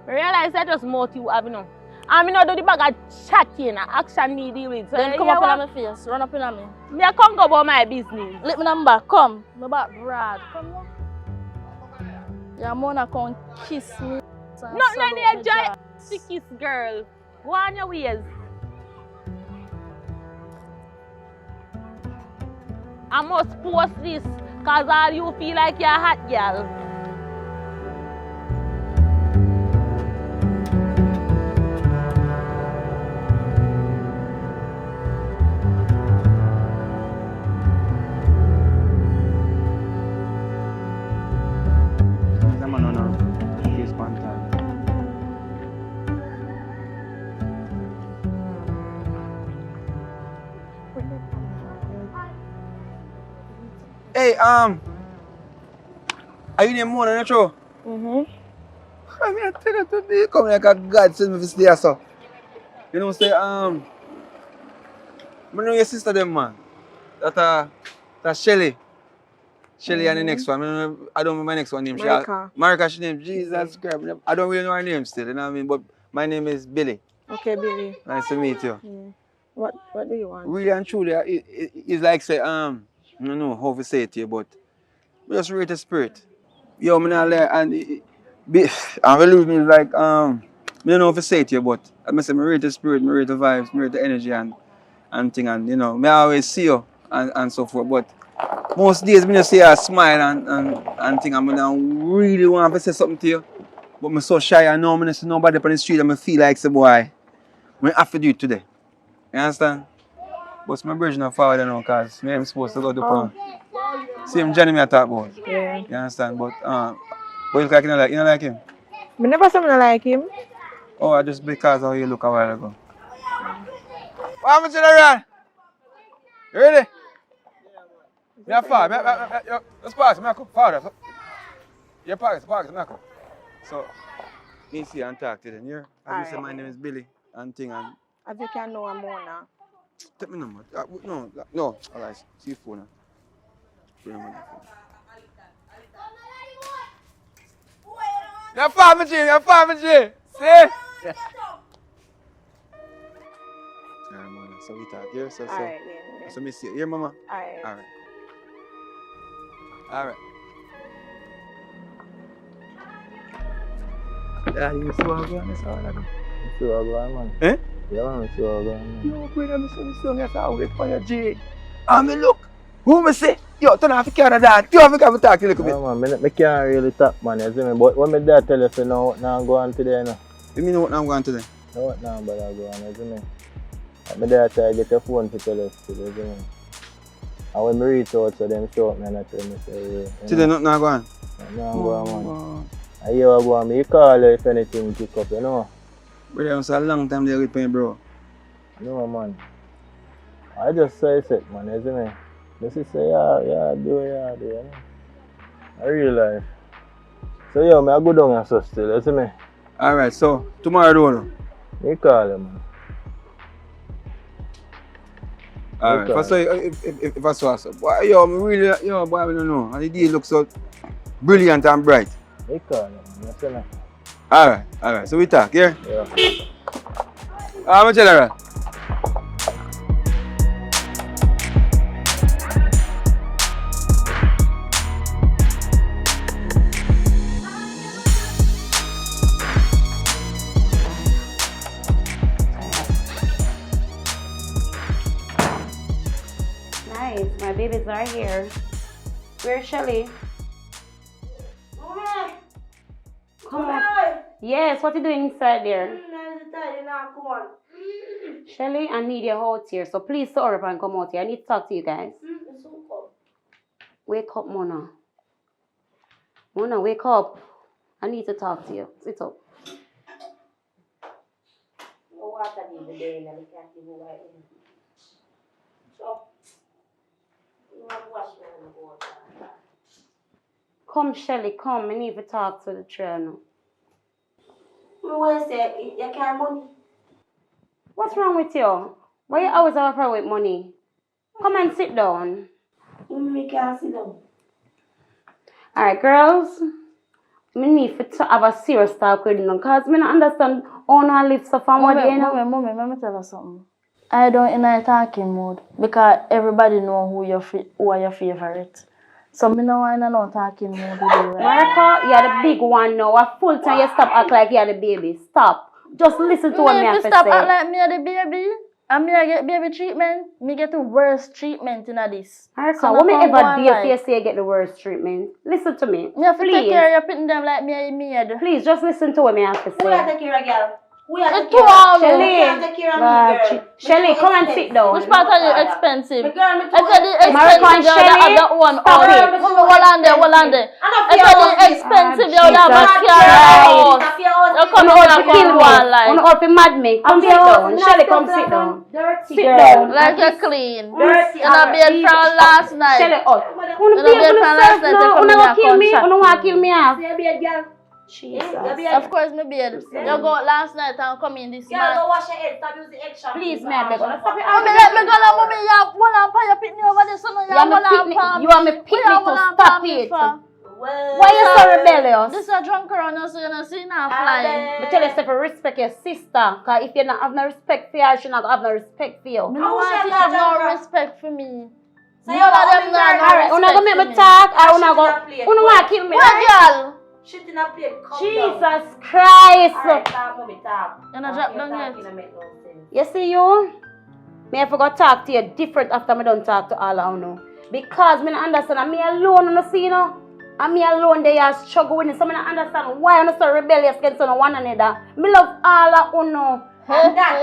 I realize I just more you have, you know. I mean, I do the bag of chatting, action me deal with. So, Then come up in my face, run up in me. Me I can't go about my business. Let me number, come. My back broad. Come here. Your mother come kiss me. Not any giant kiss girl. Go on your ways. I must post this because all you feel like you're a hot girl. Hey, are you the morning, not true? I mean, I tell you today, come like a God send me to stay so. You know, say, I know your sister, them man. That's Shelly. Shelly and the next one. I don't know my next one name. Marika, she name. Jesus Christ. I don't really know her name still, you know what I mean? But my name is Billy. Okay, Billy. Nice to meet you. What do you want? Really and truly, it's like say, I don't know how to say it to you, but we just rate the spirit. Yo, me not lie, and believe me, it's like, I don't know how to say it to you, but I say, me rate the spirit, me rate the vibes, me rate the energy and thing, and you know, me always see you and so forth, but most days me just see a smile and thing, and I don't really want to say something to you, but I'm so shy, I know I don't see nobody up on the street, and I feel like, say, boy, I have to do it today. You understand? But my version of forward now, because I'm supposed to go to Pound. Same Johnny me I talk about. Yeah. You understand? But you look like you don't like him? I never said I like him. Oh, just because of how you look a while ago. What happened, General? You ready? Me a fall. Let's pass. Me a come. Father. You pass. Me a come. So, me see and talk to them here. As you say, my name is Billy and thing and... As you can know, I'm Mona. Take me number. No. Alright, see your phone now. Bring my phone. You're farming, G. See? Yeah. So we talk here. So me see you. Here, mama. Alright. Yeah, you see what I'm going to You see what I'm going, man? Eh? Yeah, man, see what I'm going. Yo, brother, me say me song, yes, I wait for you, G. Me look. Who me say? Yo, turn off the camera, dad. You have to come talk a little bit. Yeah, man, I can't really talk, man, you see me? But when my dad tell you, say, no, what now I'm going today, no? You mean what now I'm going today? No, what now, but I'm going, you see me? Like, my dad try to get your phone to tell us, you see me? And when I reach out, so them show up me and I tell me, say, yeah. Today not now going? No, I'm going, man. And you are going, me call you if anything pick up, you know? Brother, it's a long time there with me, bro. No, man. I just say it, man, you see me? This is say, yeah, do, you know? I real life. So, yo, I go down and so still, you see me? Alright, so, tomorrow, do you? Me call you, man. Alright, so if I saw so, boy, yo, boy, I don't know. And the day looks so brilliant and bright. Me call you, man, you see me? Alright, so we talk, yeah? Yeah. I'm General. Nice, my babies are here. Where's Shelly? Come on. Yes, what are you doing inside there? Come on. Shelly, I need you out here, so please hurry up and come out here. I need to talk to you guys. Wake up, Mona. Mona, wake up. I need to talk to you. Sit up. Come, Shelly, come. I need to talk to the trainer. Who say you can't money? What's wrong with you? Why you always have a problem with money? Come and sit down. Me can't sit down. Alright, girls. Me need to have a serious talk with you because me not understand how no live so from what you know. Mommy, let me tell you something. I don't in a talking mode because everybody know who are your favorite. So me no want no talking mode with you. Marika, you're the big one now. A full time you stop act like you're the baby. Stop. Just listen to what me have to stop say. act like me are the baby. And me I get baby treatment. Me get the worst treatment in this. Marika, So what me no ever come dare like. for you say you get the worst treatment? Listen to me. Me have to Please. take care of you putting them like me and me. Please, just listen to what me have to Who you say. take care of, girl? Who you take Two care of? hours. Shelly. You can't take care of me, girl. Shelly, come and sit down. Which part are you expensive? Me girl, me I said the too expensive, Marika and you would have Shelly, that one stop out. it. Mama, hold on there. I said the expensive, you would have a Jesus car Christ. house. You come Wanna here all and to kill come me? one like. Wanna all to mad me? Come sit down. Shelly, come sit down. Dirty Sit girl. down. Like you're clean. Dirty. In a bed from last night. Shelly, oh. In a bed from last night, you come Wanna here go and kill me? contract Wanna want to kill me off? See your beard, girl. Jesus. Of course, me bed. You go out last night and come in this Girl, man. go wash your head. Stop using egg shampoo. Please, me, I beg. Stop it. Mommy, let me go now, mommy. You have one and you pick me over there, so now you have one and palm. You want me pick me to stop it? Well, Why you so rebellious? This is a drunk around us, so you don't see now flying. But tell yourself to respect your sister. Because if you don't have no respect for her, she not have no respect for you. Me no want you have no respect for me. So None of them not no Alright, wanna go make me respect talk? I wanna Shit in go. a plate. Wanna want to kill me? for me. What girl? shit in a plate. Calm down. Jesus Christ. Alright, talk, mommy, talk. You not drop down yet. Talking make no sense. You see you? Me I forgot talk to you different after me done talk to all of you. Because me not understand. And me alone, you know, see, you know? And me alone, they are struggling with it. So me not understand why you so rebellious against one another. Me love all of you. And that,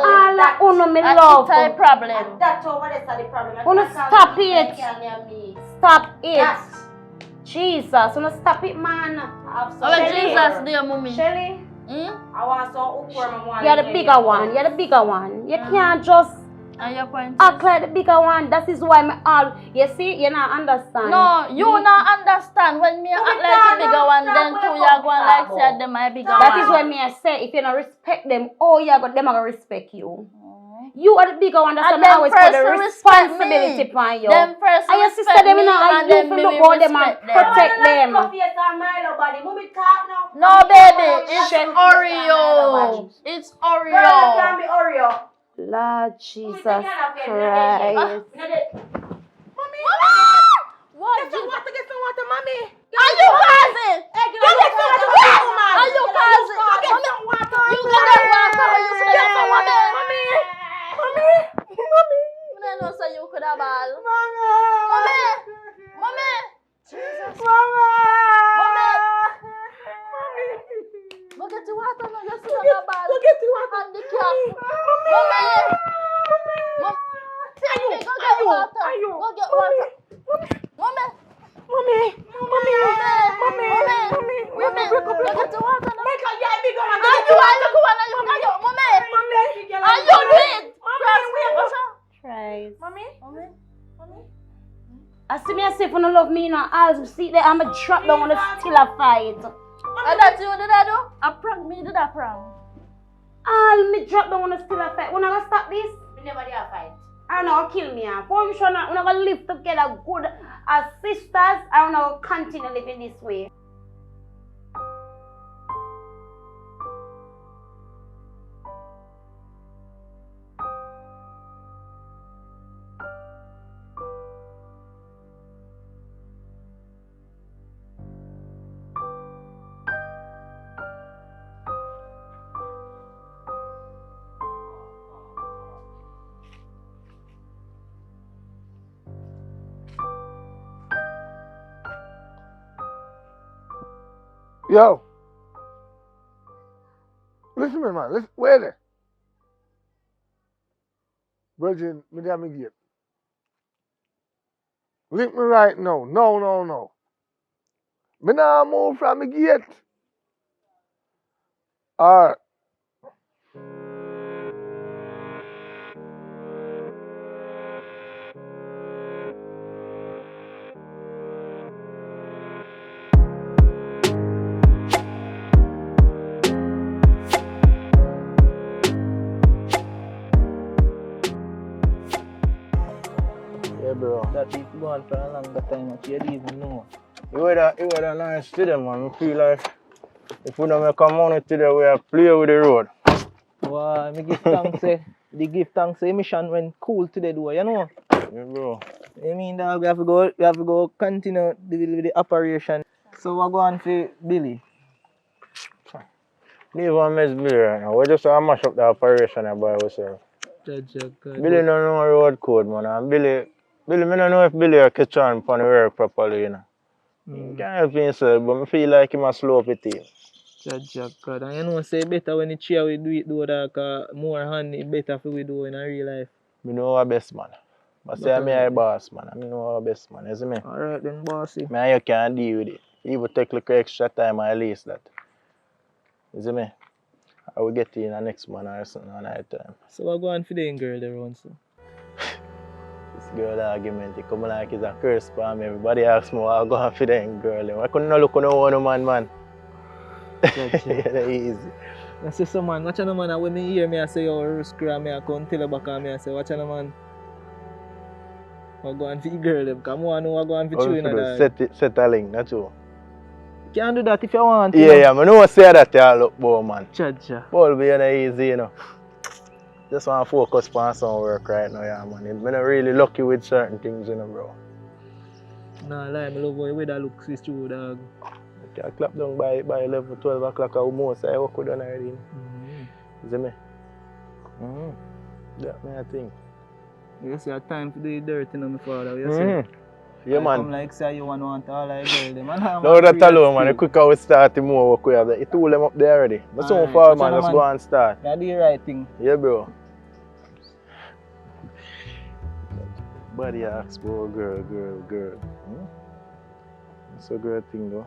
All of you, me That's love. a problem. and that over there is the problem. Wanna stop it. Me. Stop it. That. Jesus, wanna stop it, man. I have some Oh, Shelly. Jesus, dear mommy. Shelly, I want some upper one. you're the bigger one. You're the bigger one. You can't just And your point act like the bigger one. That is why me all. You see, you not understand. no, you not understand. When me act like the bigger one, then two you going like say them my bigger one. That is why me I say, if you don't respect them, oh yeah, but them are gonna respect you. You are the bigger one. That's And why I them always put first the to respect responsibility me. upon you. Them first And your respect sister them, me, you know, and and you then feel me look will all them and respect them. protect them. Mommy talk now. No, baby, it's Shit. Oreo. It's Girl, you can't Oreo. be Oreo. Lord Jesus Mommy, Christ. What? Get some water, mommy. Are you cousin? Get some water, woman. Are you cousin? Get some water. You got water. You should get some water. Mommy. I know so you could have all. Mommy. Jesus. Mommy. Go get the water now. You should have ball. Go get the water. And the cap. Mommy. Take me. Go get water. Go get water. Mommy. Go get the water now. And you are the one. Mommy. And you do it. Christ. Mommy. I see me as if you don't love me, you know, I'll see that I'm a drop down and still a fight. And that's you did that do? I prank me did that prank. I'll me drop down and still a fight. When I gonna stop this? We never did a fight. I don't know, kill me. For we sure not, we're not gonna live together good as sisters. I don't know, continue living this way. Yo. Listen to me, man. Listen. Where there? Virgin, me there me gate. Link me right now. No. Me nah move from me gate. Alright. bro. That if you go on for a longer time, but you don't even know. You would have nice today, man. I feel like if we don't make a money today, we have play with the road. Wow, me give thanks, the give thanks mission went cool today, though, you know. Yeah, bro. I mean, dog, we have to go continue with the operation. So we're going for Billy. Leave one mess Billy right now. We just want to mash up the operation by ourselves. Billy don't know road code, man. And Billy, me don't know if Billy will catch on the work properly, you know. He can't help himself, but I feel like he must slow up it here. God. And you know, say better when the chair we do it, though, that more hand, it better for we do in a real life. I know our best man. But say I'm a boss, man. I know our best man, you see me? Alright then, bossy. Man, you can't deal with it. It will take like extra time at least that. You see me? I will get in the next man or something another time. So we're going for the girl there around, so. This girl argument, it come like it's a curse for me. Everybody asks me what I go for the girl. I couldn't look on no one man. Yeah, easy. I say so man, watch out man, when me hear me I say your scram me I come tell you back on me I say watch out man. We're going for the girl them, come on, we're going for you in that. Set a link, that's all. You can do that if you want. Yeah, I know say that you look boy man. Chacha. Ball be easy, you know. Just want to focus on some work right now, yeah man. I'm not really lucky with certain things, you know, bro. Nah, lie, I love how the weather looks is true, dog. I clap down by 11, 12 o'clock almost. I work with them already. You see me? That me I think. You see, at time to do the dirty now, my father. You see? Yeah, man. Come like say you want all like girl them. No, that alone, man. The quicker we start, the more work we have. You tool them up there already. But so far, man, let's go and start. You do the right thing. Yeah, bro. Body asks for girl. It's a great thing, though.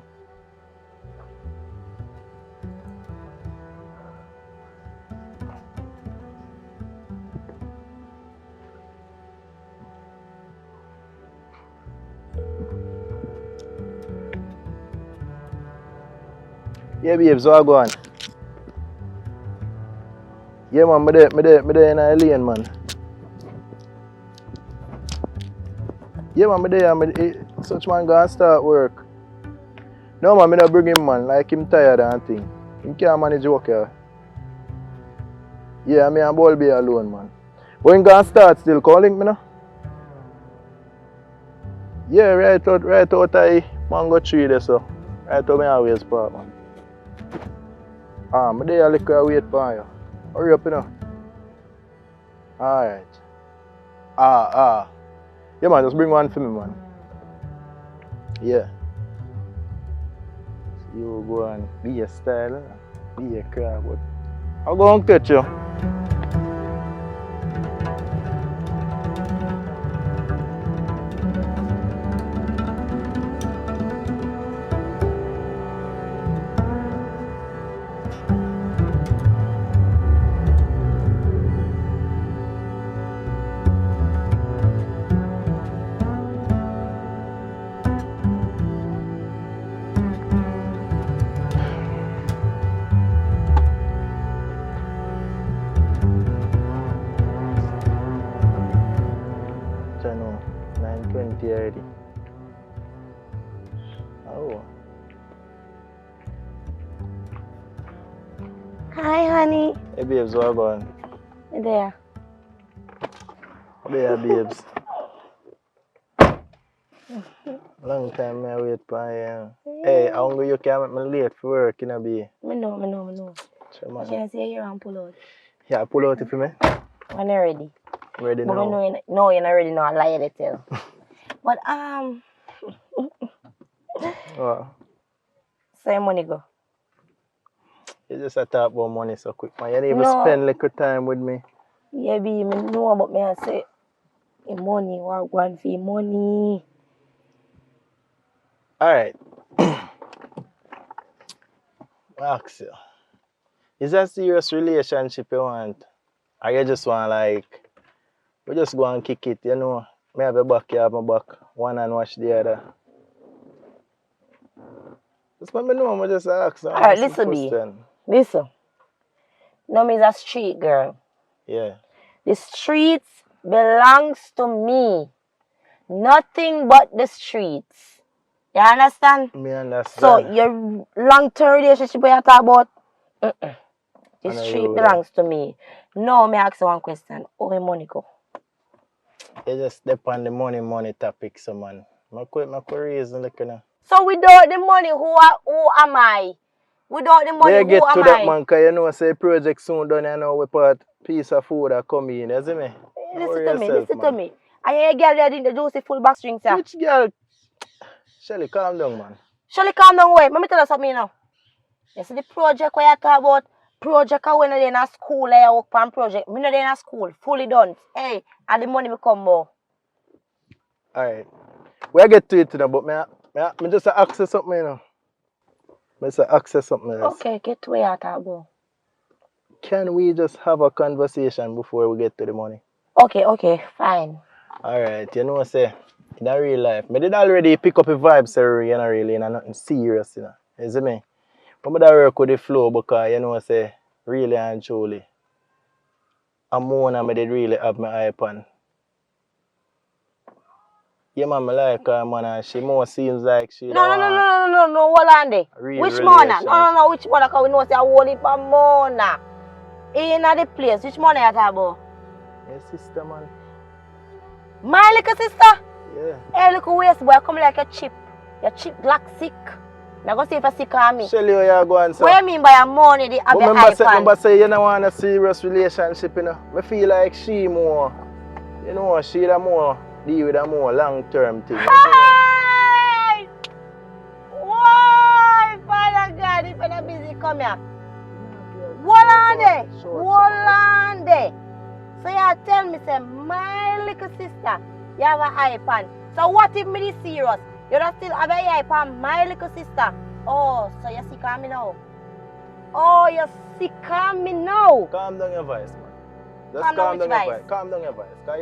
Yeah, babes, so I go on. Yeah, man, me there in a lane, man. Yeah, man, me there, such man go and start work. No, man, me not bring him, man, like him tired and thing. Him can't manage work here. Yeah, me and Ball be alone, man. But him go and start still, calling me now. Yeah, right out I mango tree there, so. Right out me always park, man. Me there a little wait for you. Hurry up, you know. Alright. Yeah, man, just bring one for me, man. Yeah. So you go and be a style, be a crowd, but I'll go and catch you. I know, 9:20 already. Oh. Hi, honey. Hey, babes, what going? There. There, babes. Long time I wait for you. Hey, how long you can make me late for work, you know, be? Me know. Sure, man. I can see you and pull out. Yeah, pull out it for me. When you're ready. Ready But now. no, you're not ready now. I lie to tell. But What? so your money go. You just talk about money so quick, man. You didn't even No. spend little time with me. Yeah, be me know about me. I say, your money. What going for your money? Alright. Ask you. Is that a serious relationship you want? Or you just want like, we just go and kick it, you know? Me have a back, you have my back. One and watch the other. Just let me know, I just ask. Alright, listen, B. Listen. No, me's a street girl. Yeah. The streets belongs to me. Nothing but the streets. You understand? Me understand. So your long-term relationship we are talking about, the street belongs to me. No, me ask you one question. How the money go? You just step on the money topic, so man. My reason look now. So without the money, who am I? Without the money, We get who to am that I? man, cause you know say project soon done, you know we put piece of food that come in, you see me? Listen to me. I hear a girl that introduce the full back string, sir. Which girl? Shelly, calm down, man. Shelly, calm down, wait. Let me tell you something now. You see the project where you talk about, project when you're in a school, I work on project. Me not in a school, fully done. Hey, and the money will come more. Alright. We get to it now, but me just access something, you know. Me just access something else. Okay, get to where you talk about. Can we just have a conversation before we get to the money? Okay, fine. Alright, you know say, in a real life, me did already pick up a vibe, sir, you know, really, and nothing serious, you know. You see me? But I work with the flow because, you know, say, really and truly, Mona, I did really have my eye upon. Yeah, man, I like her, man, and she more seems like she No, hold on there. Which Mona? No, which Mona? Because we know say a whole heap of Mona. In the place, which Mona you talk about? Your sister, man. My little sister? Yeah. Hey, look waist boy, come like a chip. Your chip black sick. Now go see if I sick on me. Shelly, where you going, sir? What you mean by a money, the have your iPad? Remember say you don't want a serious relationship, you know. I feel like she more, you know, she the more, deal with a more long-term thing. Hey! Why, Father God, if you're not busy, come here. Hold on there. So you tell me, say, my little sister, you have an iPad. So what if me this serious? You don't still have an iPad, my little sister. Oh, so you're sick of me now? Oh, you're sick of me now? Calm down your voice, man. Just calm down your voice. Calm down your voice. Because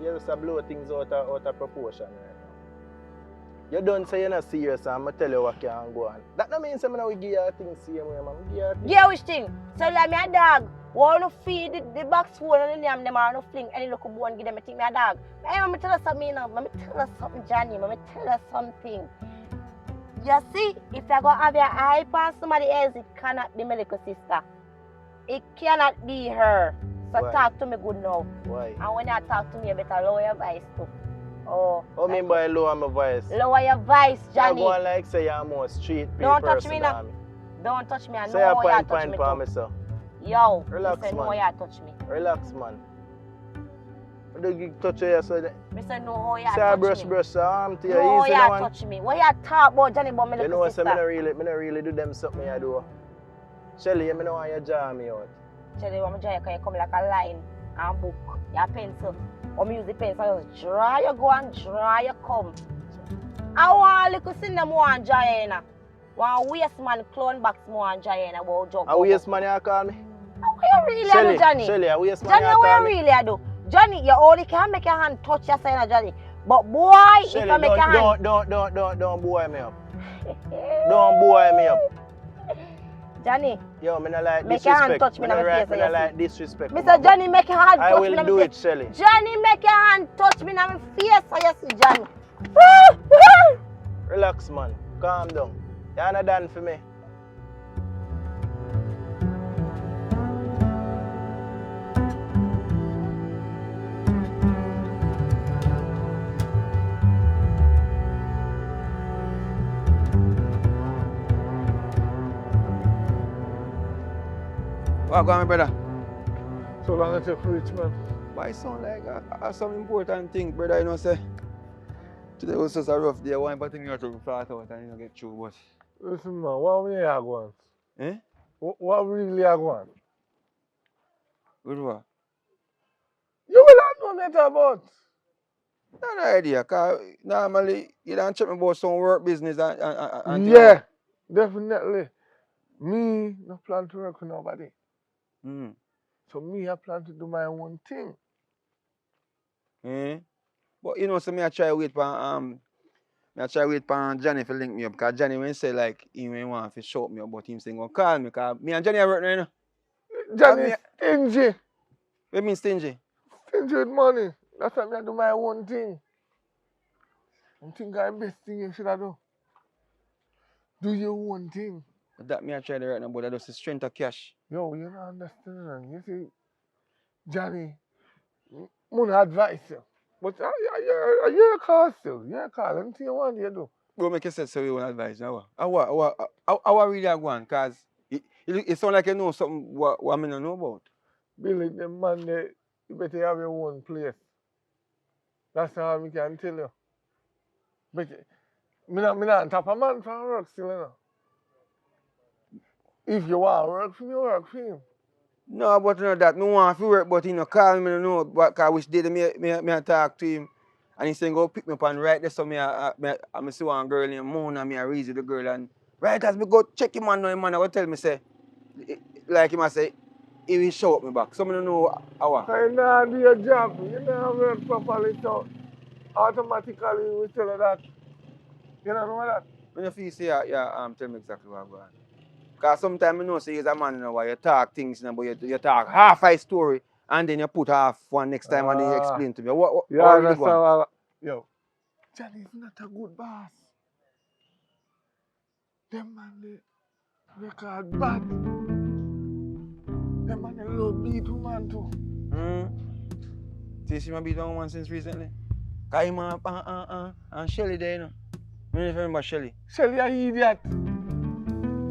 you just blow things out of proportion right now. You don't say you're not serious and I tell you what can go on. That don't mean say we give you things same way, man. We give you things. Yeah, which thing? So like me a dog, want to feed the box full and them are no fling any local bone give them a thing me a dog. Hey, let me tell you something now. Let me tell you something, Johnny. Let me tell you something. You see, if you're going to have your eye on somebody else, it cannot be my little sister. It cannot be her. So Why? talk to me good now. Why? And when you talk to me, you better lower your voice too. Oh. What mean by lower my voice? Lower your voice, Johnny. You go on like say you're more street people. Don't touch me now. Don't touch me. I know say how you point touch me for too. me, sir. Yo, relax, listen, man. know how you touch me. Relax, man. Don't you touch you so that. Mr. Know how you touch say me. brush arm to you. Know easy how now, you touch me. What you talk about, Johnny, about me you little know, sister? say me not really do them something I do. Shelly, you know how you jar me out. Shelly, when I draw you, can you come like a line and book, your pencil. Or me use the pencil, just draw you go and draw you come. I want a little thing them want draw you in. One waste man clone box want draw you in about joke. A waste man you call me? What you really do, Johnny? Shelly, a waste man Johnny, you what call you me? really do? Johnny, you only can make your hand touch your side, Johnny. But boy, Shelly, if I make your hand... don't boy me up. Don't boy me up. Johnny, yo, me not like make disrespect. Your hand touch me in my face. Me not like disrespect. Mr. Johnny, make your hand touch me in my face. I will do it, Shelly. Johnny, make your hand touch me in my face so you see, Johnny. Relax, man. Calm down. You're not done for me. What go on, my brother? So long as you reach, man. Why sound like some important thing, brother, you know, say. Today was just a rough day, one but thing you have to flat out and you know get through, but... Listen, man, what really I want? Eh? What really I want? Good what? You will not know that about. Not an idea, because normally you don't check me about some work business and yeah, definitely. Me, no plan to work with nobody. Mm. So me, I plan to do my own thing. But you know, so me I try wait for Johnny to link me up, because Johnny when he say like he may want to shout me up, but him saying gonna call me, because me and Johnny are working, you know. Johnny stingy. What mean stingy? Stingy with money. That's why I do my own thing. I think the best thing you should have do. Do your own thing. That me I try to right now, but that's the strength of cash. Yo, you don't understand. You see, Johnny, I'm advise you. But you're a call still. You're a call. Anything you want, you do. Bro, make you say so you want advice now. How really I go on? Because it sounds like you know something what I don't know about. Billy, the man, you better have your own place. That's all I can tell you. But me not top a man for work still, you know. If you want to work for me, work for him. No, but not that. Me want to work, but he no call me, no. But I wish day me talk to him. And he saying go pick me up and right there. So I see one girl named Mona, me I reason the girl. And right as me go check him and man, I will tell me say, like him I say, he will show up me back. So I don't know how. You know do your job. You know work properly, so automatically we tell you that. You don't know that? When you feel say, tell me exactly what I'm going. Because sometimes I know say he's a man, you know, where you talk things, you know, but you talk half a story and then you put half one next time and then you explain to me. What really going on? Yo, Johnny's not a good boss. Them man, they call bad. Them man, they love beat woman too. See, she might be the one since recently. Because him and Shelly there, you know. You remember Shelly? Shelly an idiot.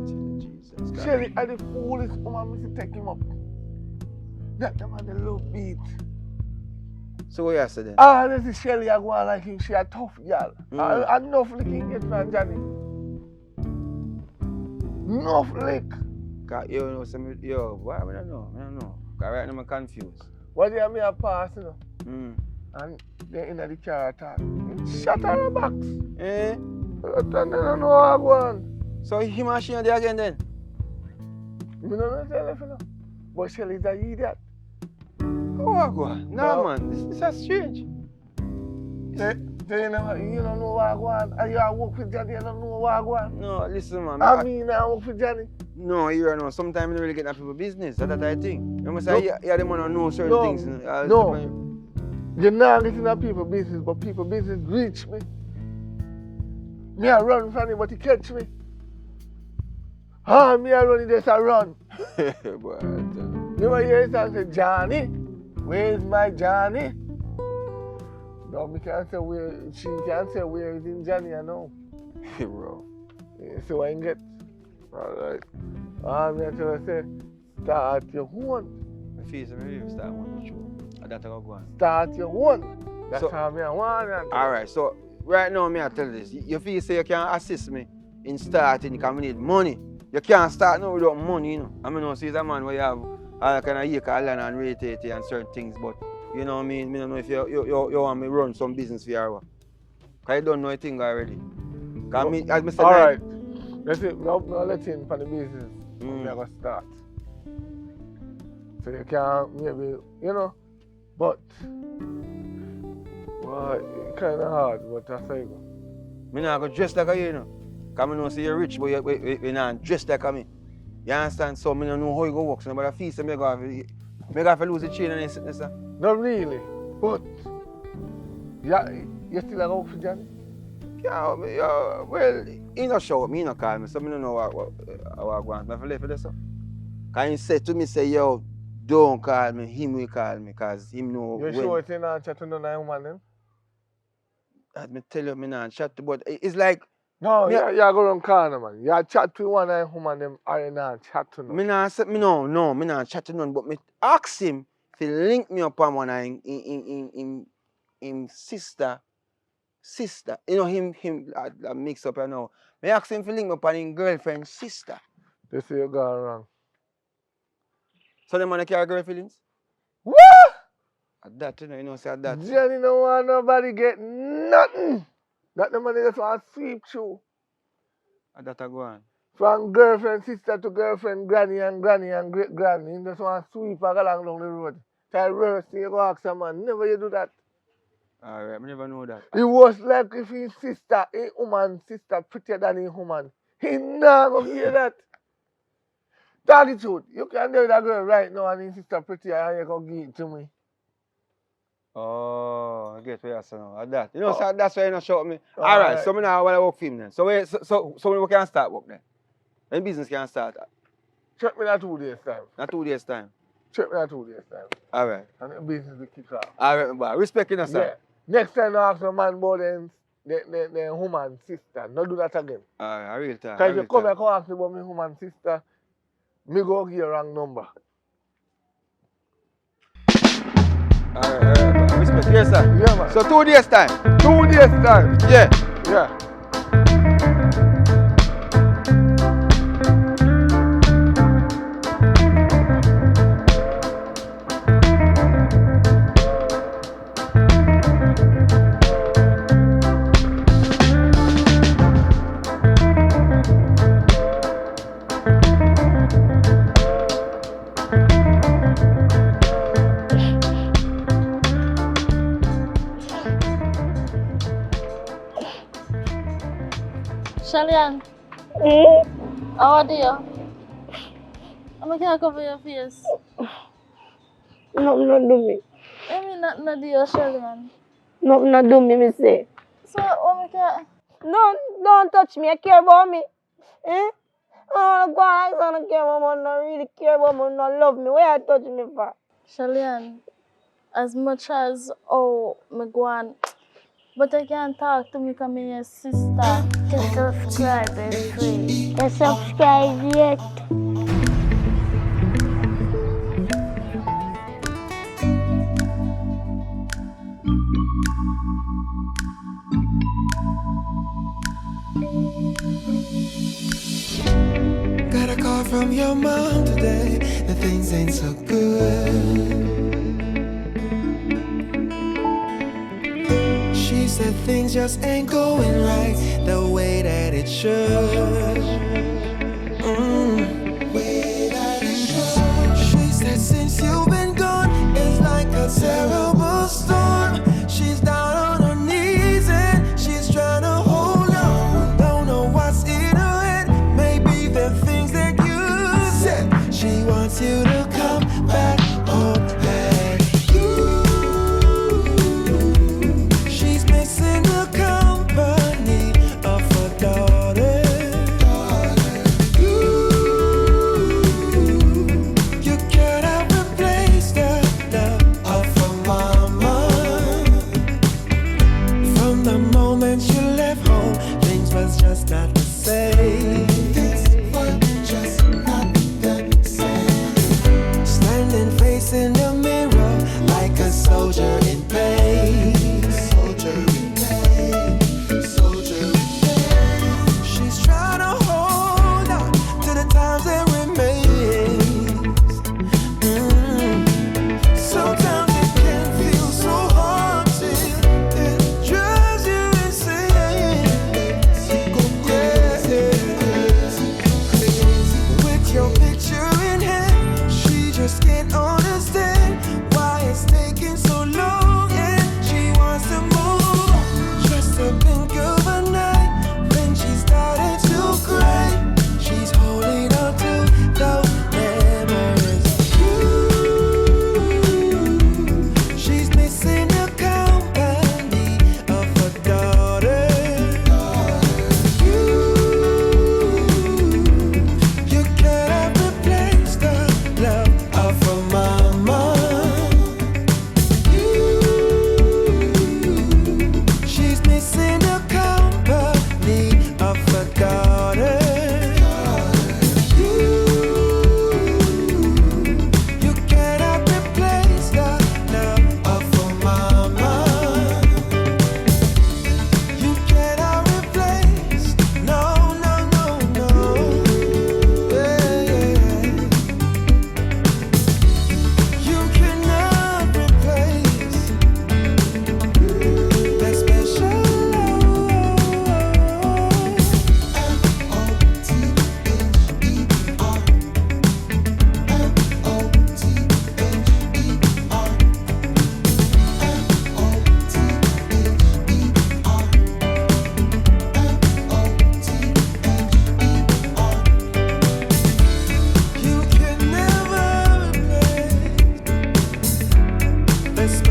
Jesus. Shelly is the foolish woman to take him up. That the man, they love beat. So what you say then? This is Shelly, I go on like him. She a tough girl. Enough licking get from Johnny. Enough lick. You know, why I don't know. Because right now I'm confused. What do you mean a pass, you know? And they're in the car attack. Shut her a box. Eh? I don't know how I go on. So him and she are there again then? I don't know tell you, but Shelly's an idiot. How I go on? Nah, man, this is strange. You don't know what I go on. And you work with Johnny, you don't know what I go on. No, listen, man. I work with Johnny. No, you know, sometimes you really get into people's business. That's what I think. You must say, yeah, they want to know certain things. No. You're not getting into people's business, but people's business reach me. Me I run from him, but he catch me. Me I run, he just a run. Boy, You might hear him say, Johnny, where's my Johnny? No, me can't say where, she can't say where is in Johnny, I know. bro. So I can get. Alright. Me I tell her, say, start your own. I feel maybe start one with you. That's how I go on. Start your own. That's how me I want. Alright, so right now me I tell you this. You feel say you can assist me in starting because we need money. You can't start now without money, you know. I mean, see, a man where you have all kind of acre land and rate it and certain things, but you know what I mean? I don't know if you want me to run some business for you. Because you don't know a thing already. As I said, alright. Let's let him for the business. We're going to start. So you can maybe, you know, but well, it's kind of hard, but that's how you go. I'm not going to dress like you, you know. Because I know say you're rich, but you're not dressed like me. You understand? So I don't know how you go work. So, but I feel like I have to lose the chain and then sickness. Not really, but you still have to work for Johnny? Yeah, well, he not show me, he not call me, so I don't know how I go on. I have to live for this. Because he said to me, say, yo, don't call me, him will call me, because him know you sure you're not chatting to no woman then? Let me tell you, I'm not chatting, but it's like... No, you go around corner, man. You chat to one woman, them are not chat to none. I'm not chatting none, but I ask him to link me up on one of him sister. You know, him I mix up, you know. I ask him to link me up on his girlfriend's sister. They say you gone wrong. So them man carry girl feelings? What? At that, you know, say at that. Johnny don't want nobody get nothing. That the money just want to sweep through. At that I go on. From girlfriend, sister to girlfriend, granny and great granny. You just want to sweep along the road. Try worse, you go ask a man. Never you do that. Alright, I never know that. It was like if his sister, a woman, sister prettier than a woman. He not gonna hear that. Tell the truth. You can do that girl right now and his sister prettier and you can give it to me. Oh, I get what you're saying now. That. You know, so that's why you not show me. Alright, so me now want to work for him then. So when we can start work then? When business can start? Check me in 2 days time. In 2 days time? Check me in 2 days time. Alright. And the business will kick off. Alright, boy. Respect you, sir. Yeah. Next time I ask a man about the woman sister. Don't do that again. Alright, I real time. Because if you come here and ask me about my woman sister, me go give you a wrong number. Alright, respect. Yes, sir. Yeah, man. So 2 days time? 2 days time. Yeah. Yeah. Shalian, how are you? I'm gonna cover your face. Nothing not do me. I mean, nothing do you, Shalian. Nothing not do me, me say. So, what we can... Don't touch me. I care about me. Eh? I don't go on like I don't care about me. I don't really care about me. I don't love me. Where you touch me for? Shalian, as much as me go on, but I can't talk to me because I'm your sister. Just subscribe and free. Just subscribe yet. Got a call from your mom today that things ain't so good. She said things just ain't going right the way that it should. Way that it should. She said since you've been gone, it's like a terrible storm. She's down on her knees and she's trying to hold on. Don't know what's in her head. Maybe the things that you said. She wants you to come back home. Can't understand why it's taking so long.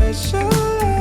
pressure.